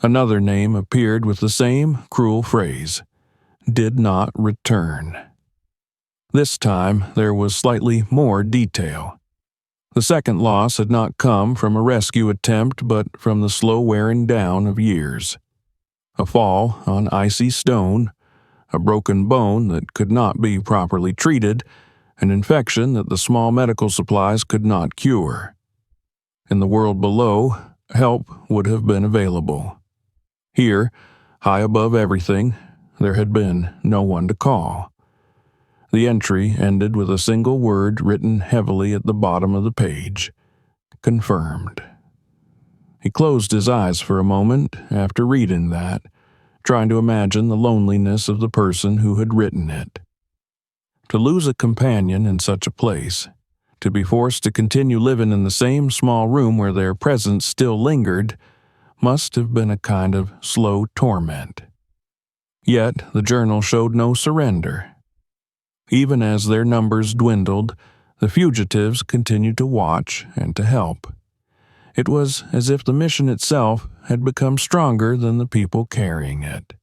Another name appeared with the same cruel phrase: did not return. This time there was slightly more detail. The second loss had not come from a rescue attempt, but from the slow wearing down of years. A fall on icy stone, a broken bone that could not be properly treated, an infection that the small medical supplies could not cure. In the world below, help would have been available. Here, high above everything, there had been no one to call. The entry ended with a single word written heavily at the bottom of the page: confirmed. He closed his eyes for a moment after reading that, trying to imagine the loneliness of the person who had written it. To lose a companion in such a place, to be forced to continue living in the same small room where their presence still lingered, must have been a kind of slow torment. Yet the journal showed no surrender. Even as their numbers dwindled, the fugitives continued to watch and to help. It was as if the mission itself had become stronger than the people carrying it.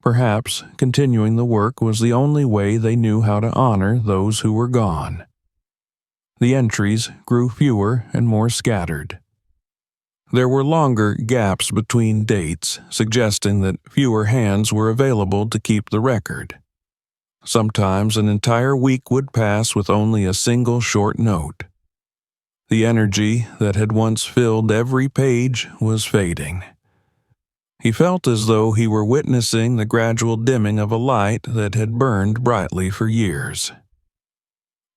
Perhaps continuing the work was the only way they knew how to honor those who were gone. The entries grew fewer and more scattered. There were longer gaps between dates, suggesting that fewer hands were available to keep the record. Sometimes an entire week would pass with only a single short note. The energy that had once filled every page was fading. He felt as though he were witnessing the gradual dimming of a light that had burned brightly for years.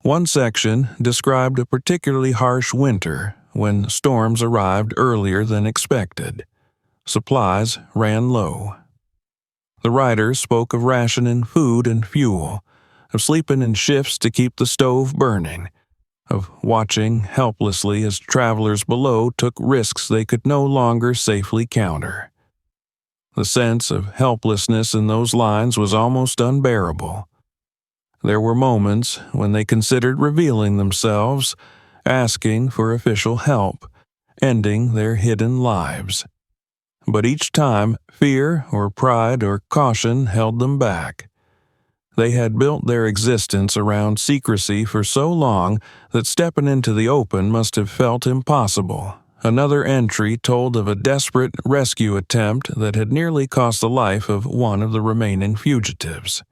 One section described a particularly harsh winter when storms arrived earlier than expected. Supplies ran low. The writer spoke of rationing food and fuel, of sleeping in shifts to keep the stove burning, of watching helplessly as travelers below took risks they could no longer safely counter. The sense of helplessness in those lines was almost unbearable. There were moments when they considered revealing themselves, asking for official help, ending their hidden lives. But each time, fear or pride or caution held them back. They had built their existence around secrecy for so long that stepping into the open must have felt impossible. Another entry told of a desperate rescue attempt that had nearly cost the life of one of the remaining fugitives.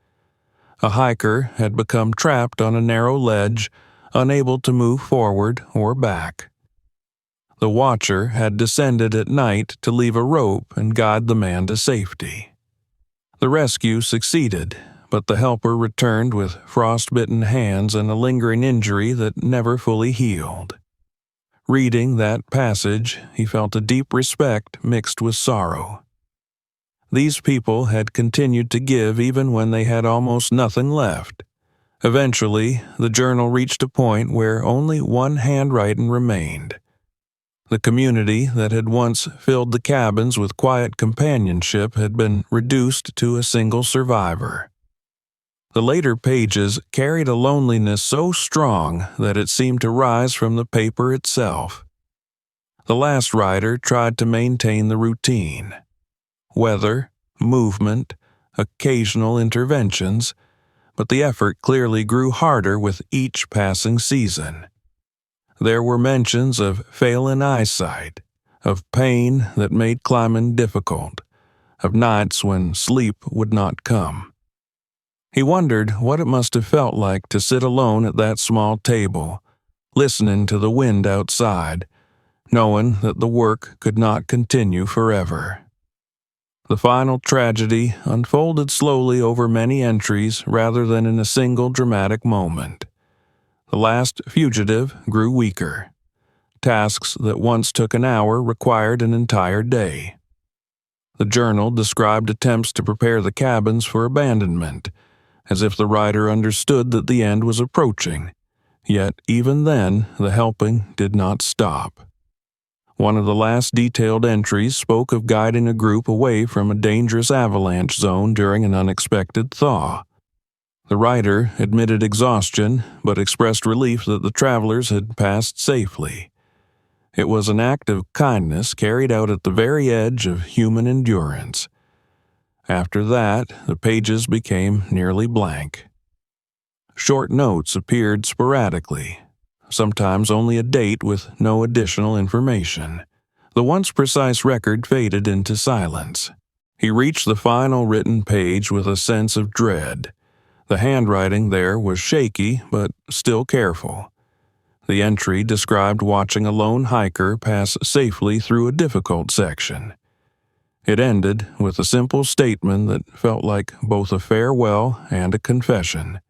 A hiker had become trapped on a narrow ledge, unable to move forward or back. The watcher had descended at night to leave a rope and guide the man to safety. The rescue succeeded, but the helper returned with frost-bitten hands and a lingering injury that never fully healed. Reading that passage, he felt a deep respect mixed with sorrow. These people had continued to give even when they had almost nothing left. Eventually, the journal reached a point where only one handwriting remained. The community that had once filled the cabins with quiet companionship had been reduced to a single survivor. The later pages carried a loneliness so strong that it seemed to rise from the paper itself. The last writer tried to maintain the routine. Weather, movement, occasional interventions, but the effort clearly grew harder with each passing season. There were mentions of failing eyesight, of pain that made climbing difficult, of nights when sleep would not come. He wondered what it must have felt like to sit alone at that small table, listening to the wind outside, knowing that the work could not continue forever. The final tragedy unfolded slowly over many entries rather than in a single dramatic moment. The last fugitive grew weaker. Tasks that once took an hour required an entire day. The journal described attempts to prepare the cabins for abandonment, as if the writer understood that the end was approaching. Yet even then, the helping did not stop. One of the last detailed entries spoke of guiding a group away from a dangerous avalanche zone during an unexpected thaw. The writer admitted exhaustion, but expressed relief that the travelers had passed safely. It was an act of kindness carried out at the very edge of human endurance. After that, the pages became nearly blank. Short notes appeared sporadically, sometimes only a date with no additional information. The once precise record faded into silence. He reached the final written page with a sense of dread. The handwriting there was shaky, but still careful. The entry described watching a lone hiker pass safely through a difficult section. It ended with a simple statement that felt like both a farewell and a confession.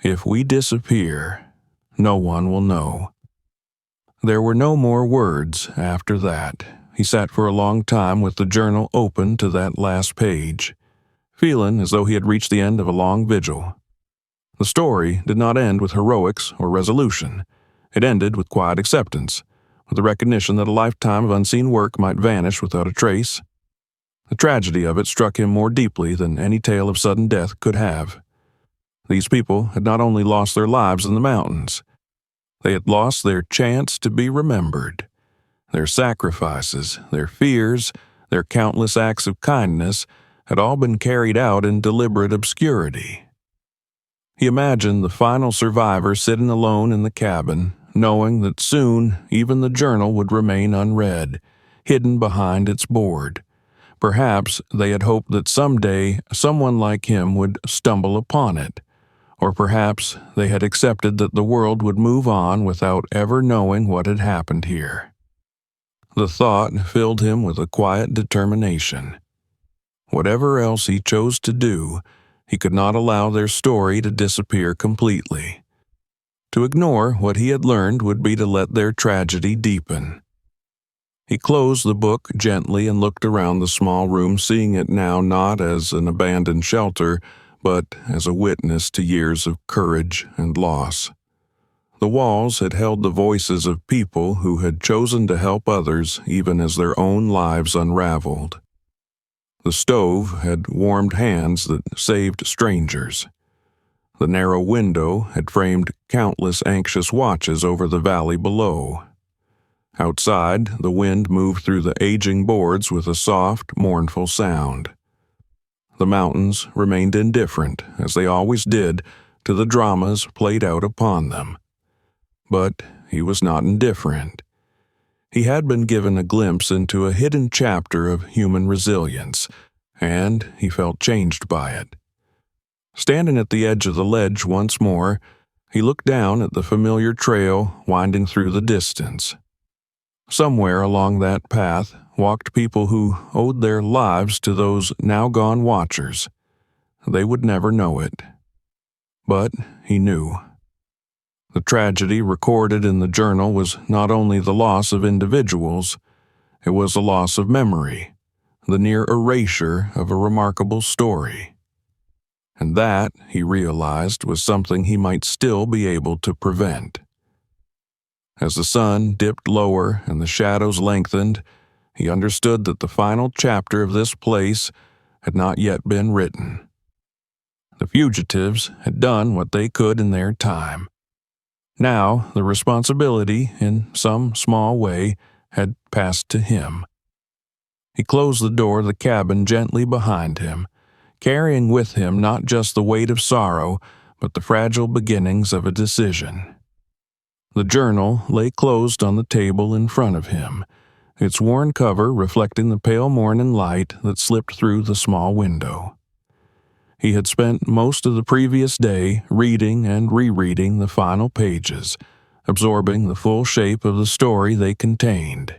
If we disappear, no one will know. There were no more words after that. He sat for a long time with the journal open to that last page, feeling as though he had reached the end of a long vigil. The story did not end with heroics or resolution. It ended with quiet acceptance, with the recognition that a lifetime of unseen work might vanish without a trace. The tragedy of it struck him more deeply than any tale of sudden death could have. These people had not only lost their lives in the mountains, they had lost their chance to be remembered. Their sacrifices, their fears, their countless acts of kindness had all been carried out in deliberate obscurity. He imagined the final survivor sitting alone in the cabin, knowing that soon even the journal would remain unread, hidden behind its board. Perhaps they had hoped that someday someone like him would stumble upon it. Or perhaps they had accepted that the world would move on without ever knowing what had happened here. The thought filled him with a quiet determination. Whatever else he chose to do, he could not allow their story to disappear completely. To ignore what he had learned would be to let their tragedy deepen. He closed the book gently and looked around the small room, seeing it now not as an abandoned shelter, but as a witness to years of courage and loss. The walls had held the voices of people who had chosen to help others even as their own lives unraveled. The stove had warmed hands that saved strangers. The narrow window had framed countless anxious watches over the valley below. Outside, the wind moved through the aging boards with a soft, mournful sound. The mountains remained indifferent, as they always did, to the dramas played out upon them. But he was not indifferent. He had been given a glimpse into a hidden chapter of human resilience, and he felt changed by it. Standing at the edge of the ledge once more, he looked down at the familiar trail winding through the distance. Somewhere along that path walked people who owed their lives to those now-gone watchers. They would never know it. But he knew. The tragedy recorded in the journal was not only the loss of individuals, it was the loss of memory, the near erasure of a remarkable story. And that, he realized, was something he might still be able to prevent. As the sun dipped lower and the shadows lengthened, he understood that the final chapter of this place had not yet been written. The fugitives had done what they could in their time. Now the responsibility, in some small way, had passed to him. He closed the door of the cabin gently behind him, carrying with him not just the weight of sorrow, but the fragile beginnings of a decision. The journal lay closed on the table in front of him, its worn cover reflecting the pale morning light that slipped through the small window. He had spent most of the previous day reading and rereading the final pages, absorbing the full shape of the story they contained.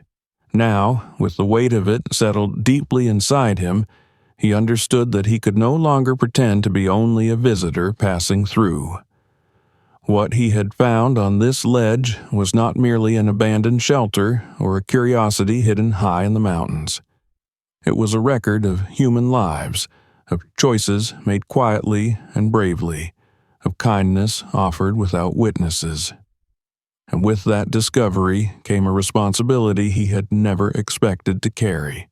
Now, with the weight of it settled deeply inside him, he understood that he could no longer pretend to be only a visitor passing through. What he had found on this ledge was not merely an abandoned shelter or a curiosity hidden high in the mountains. It was a record of human lives, of choices made quietly and bravely, of kindness offered without witnesses. And with that discovery came a responsibility he had never expected to carry.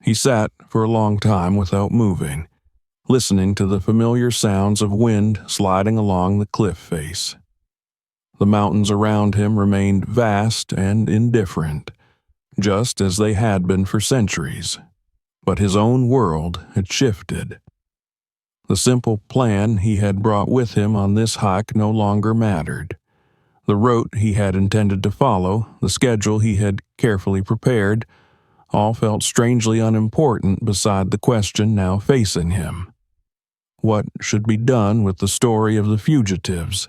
He sat for a long time without moving, listening to the familiar sounds of wind sliding along the cliff face. The mountains around him remained vast and indifferent, just as they had been for centuries. But his own world had shifted. The simple plan he had brought with him on this hike no longer mattered. The route he had intended to follow, the schedule he had carefully prepared, all felt strangely unimportant beside the question now facing him. What should be done with the story of the fugitives?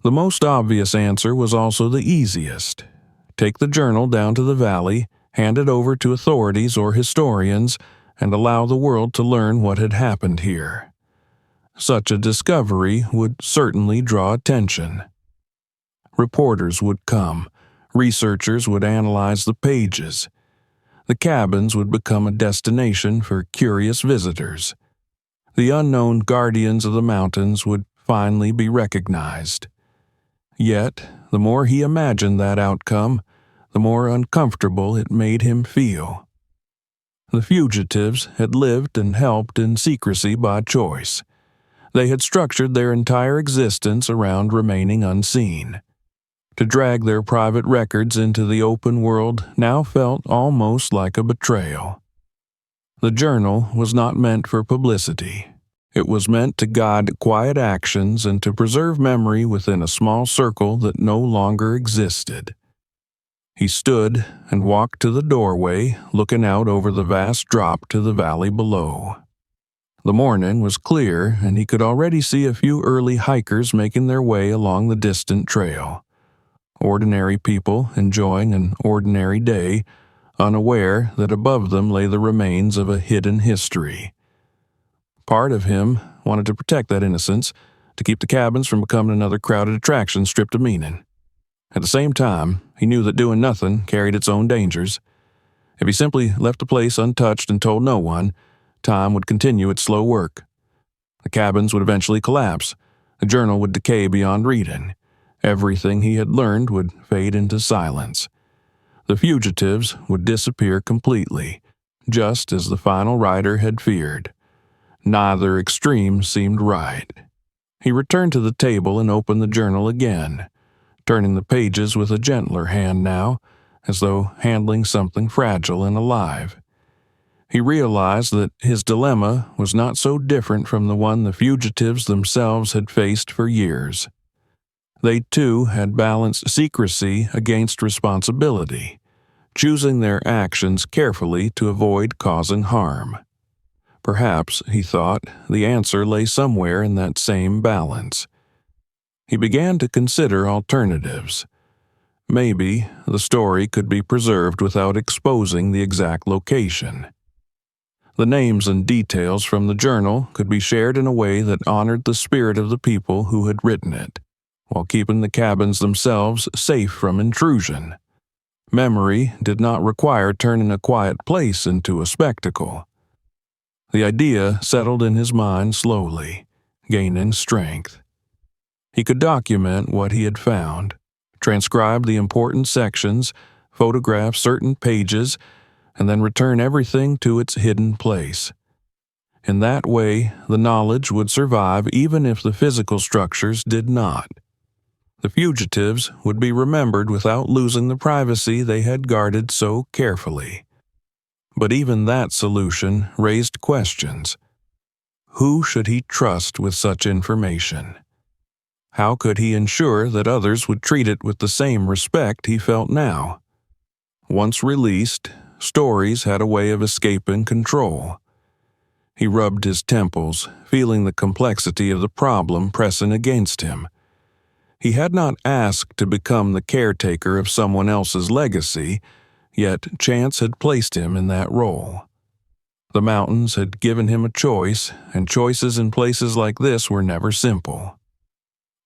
The most obvious answer was also the easiest. Take the journal down to the valley, hand it over to authorities or historians, and allow the world to learn what had happened here. Such a discovery would certainly draw attention. Reporters would come, researchers would analyze the pages. The cabins would become a destination for curious visitors. The unknown guardians of the mountains would finally be recognized. Yet, the more he imagined that outcome, the more uncomfortable it made him feel. The fugitives had lived and helped in secrecy by choice. They had structured their entire existence around remaining unseen. To drag their private records into the open world now felt almost like a betrayal. The journal was not meant for publicity. It was meant to guide quiet actions and to preserve memory within a small circle that no longer existed. He stood and walked to the doorway, looking out over the vast drop to the valley below. The morning was clear, and he could already see a few early hikers making their way along the distant trail. Ordinary people enjoying an ordinary day, unaware that above them lay the remains of a hidden history. Part of him wanted to protect that innocence, to keep the cabins from becoming another crowded attraction stripped of meaning. At the same time, he knew that doing nothing carried its own dangers. If he simply left the place untouched and told no one, time would continue its slow work. The cabins would eventually collapse. The journal would decay beyond reading. Everything he had learned would fade into silence. The fugitives would disappear completely, just as the final writer had feared. Neither extreme seemed right. He returned to the table and opened the journal again, turning the pages with a gentler hand now, as though handling something fragile and alive. He realized that his dilemma was not so different from the one the fugitives themselves had faced for years. They too had balanced secrecy against responsibility, choosing their actions carefully to avoid causing harm. Perhaps, he thought, the answer lay somewhere in that same balance. He began to consider alternatives. Maybe the story could be preserved without exposing the exact location. The names and details from the journal could be shared in a way that honored the spirit of the people who had written it, while keeping the cabins themselves safe from intrusion. Memory did not require turning a quiet place into a spectacle. The idea settled in his mind slowly, gaining strength. He could document what he had found, transcribe the important sections, photograph certain pages, and then return everything to its hidden place. In that way, the knowledge would survive even if the physical structures did not. The fugitives would be remembered without losing the privacy they had guarded so carefully. But even that solution raised questions. Who should he trust with such information? How could he ensure that others would treat it with the same respect he felt now? Once released, stories had a way of escaping control. He rubbed his temples, feeling the complexity of the problem pressing against him. He had not asked to become the caretaker of someone else's legacy, yet chance had placed him in that role. The mountains had given him a choice, and choices in places like this were never simple.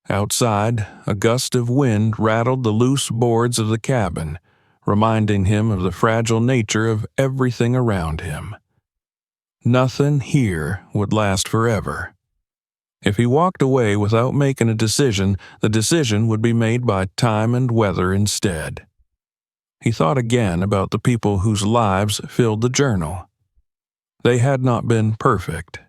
Outside, a gust of wind rattled the loose boards of the cabin, reminding him of the fragile nature of everything around him. Nothing here would last forever. If he walked away without making a decision, the decision would be made by time and weather instead. He thought again about the people whose lives filled the journal. They had not been perfect.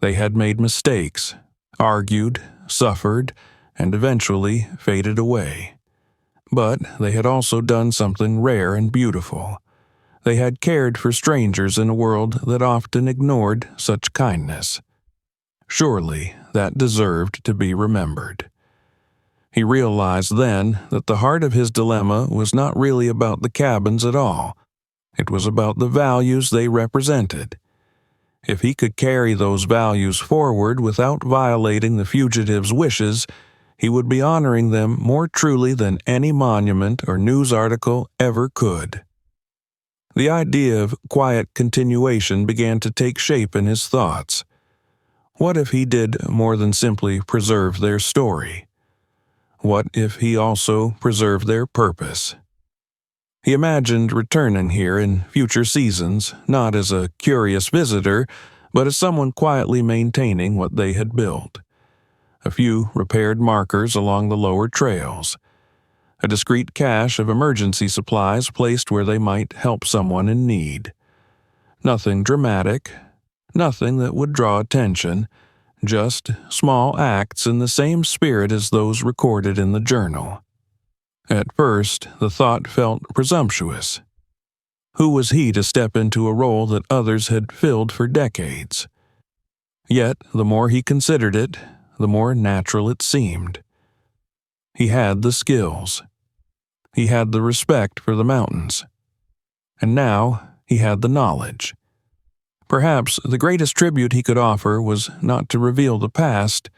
They had made mistakes, argued, suffered, and eventually faded away. But they had also done something rare and beautiful. They had cared for strangers in a world that often ignored such kindness. Surely that deserved to be remembered. He realized then that the heart of his dilemma was not really about the cabins at all. It was about the values they represented. If he could carry those values forward without violating the fugitives' wishes, he would be honoring them more truly than any monument or news article ever could. The idea of quiet continuation began to take shape in his thoughts. What if he did more than simply preserve their story? What if he also preserved their purpose? He imagined returning here in future seasons, not as a curious visitor, but as someone quietly maintaining what they had built. A few repaired markers along the lower trails. A discreet cache of emergency supplies placed where they might help someone in need. Nothing dramatic, nothing that would draw attention, just small acts in the same spirit as those recorded in the journal. At first, the thought felt presumptuous. Who was he to step into a role that others had filled for decades? Yet, the more he considered it, the more natural it seemed. He had the skills. He had the respect for the mountains. And now he had the knowledge. Perhaps the greatest tribute he could offer was not to reveal the past,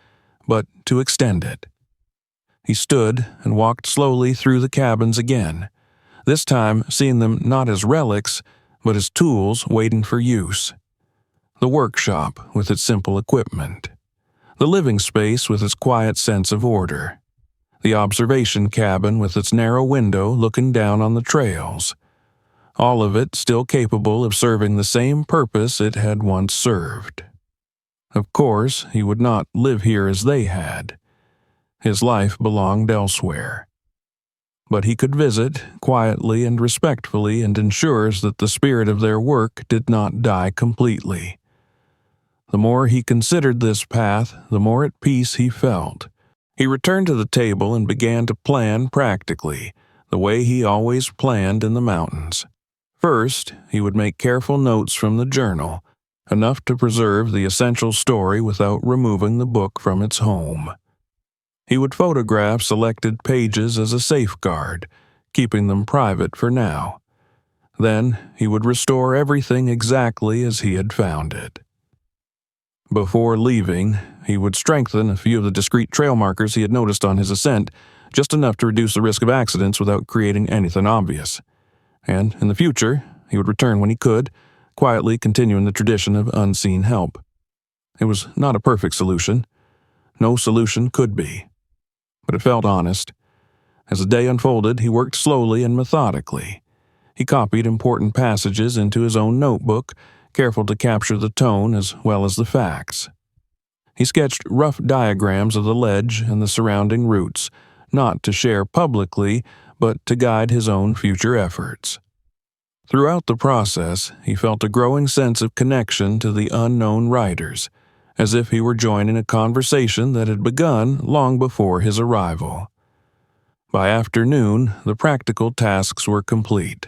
but to extend it. He stood and walked slowly through the cabins again, this time seeing them not as relics, but as tools waiting for use. The workshop with its simple equipment. The living space with its quiet sense of order. The observation cabin with its narrow window looking down on the trails. All of it still capable of serving the same purpose it had once served. Of course, he would not live here as they had. His life belonged elsewhere. But he could visit quietly and respectfully and ensures that the spirit of their work did not die completely. The more he considered this path, the more at peace he felt. He returned to the table and began to plan practically, the way he always planned in the mountains. First, he would make careful notes from the journal, enough to preserve the essential story without removing the book from its home. He would photograph selected pages as a safeguard, keeping them private for now. Then he would restore everything exactly as he had found it. Before leaving, he would strengthen a few of the discrete trail markers he had noticed on his ascent, just enough to reduce the risk of accidents without creating anything obvious. And in the future, he would return when he could, quietly continuing the tradition of unseen help. It was not a perfect solution. No solution could be. But it felt honest. As the day unfolded, he worked slowly and methodically. He copied important passages into his own notebook, careful to capture the tone as well as the facts. He sketched rough diagrams of the ledge and the surrounding routes, not to share publicly, but to guide his own future efforts. Throughout the process, he felt a growing sense of connection to the unknown riders, as if he were joining a conversation that had begun long before his arrival. By afternoon, the practical tasks were complete.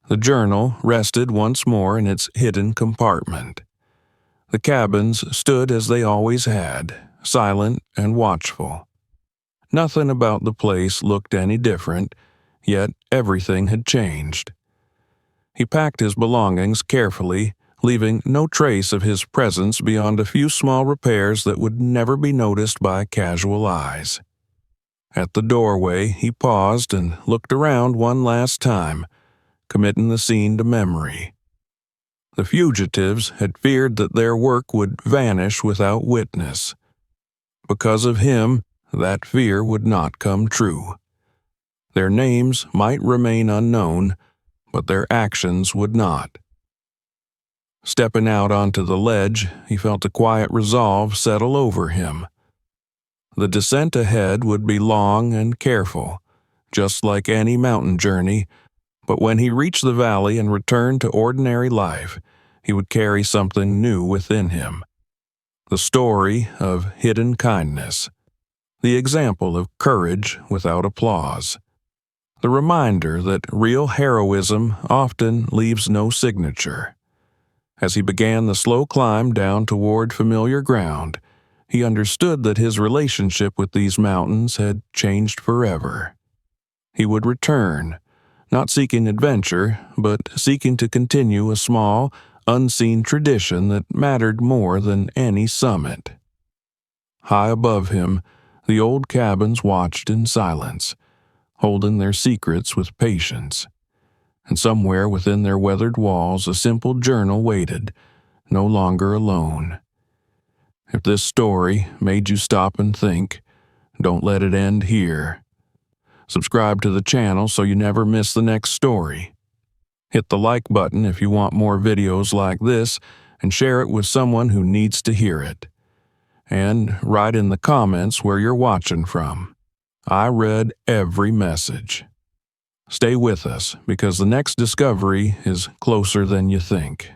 The journal rested once more in its hidden compartment. The cabins stood as they always had, silent and watchful. Nothing about the place looked any different, yet everything had changed. He packed his belongings carefully, leaving no trace of his presence beyond a few small repairs that would never be noticed by casual eyes. At the doorway, he paused and looked around one last time, committing the scene to memory. The fugitives had feared that their work would vanish without witness. Because of him, that fear would not come true. Their names might remain unknown, but their actions would not. Stepping out onto the ledge, he felt a quiet resolve settle over him. The descent ahead would be long and careful, just like any mountain journey, but when he reached the valley and returned to ordinary life, he would carry something new within him. The story of hidden kindness, the example of courage without applause, the reminder that real heroism often leaves no signature. As he began the slow climb down toward familiar ground, he understood that his relationship with these mountains had changed forever. He would return, not seeking adventure, but seeking to continue a small, unseen tradition that mattered more than any summit. High above him, the old cabins watched in silence, holding their secrets with patience. And somewhere within their weathered walls a simple journal waited, no longer alone. If this story made you stop and think, don't let it end here. Subscribe to the channel so you never miss the next story. Hit the like button if you want more videos like this, and share it with someone who needs to hear it. And write in the comments where you're watching from. I read every message. Stay with us, because the next discovery is closer than you think.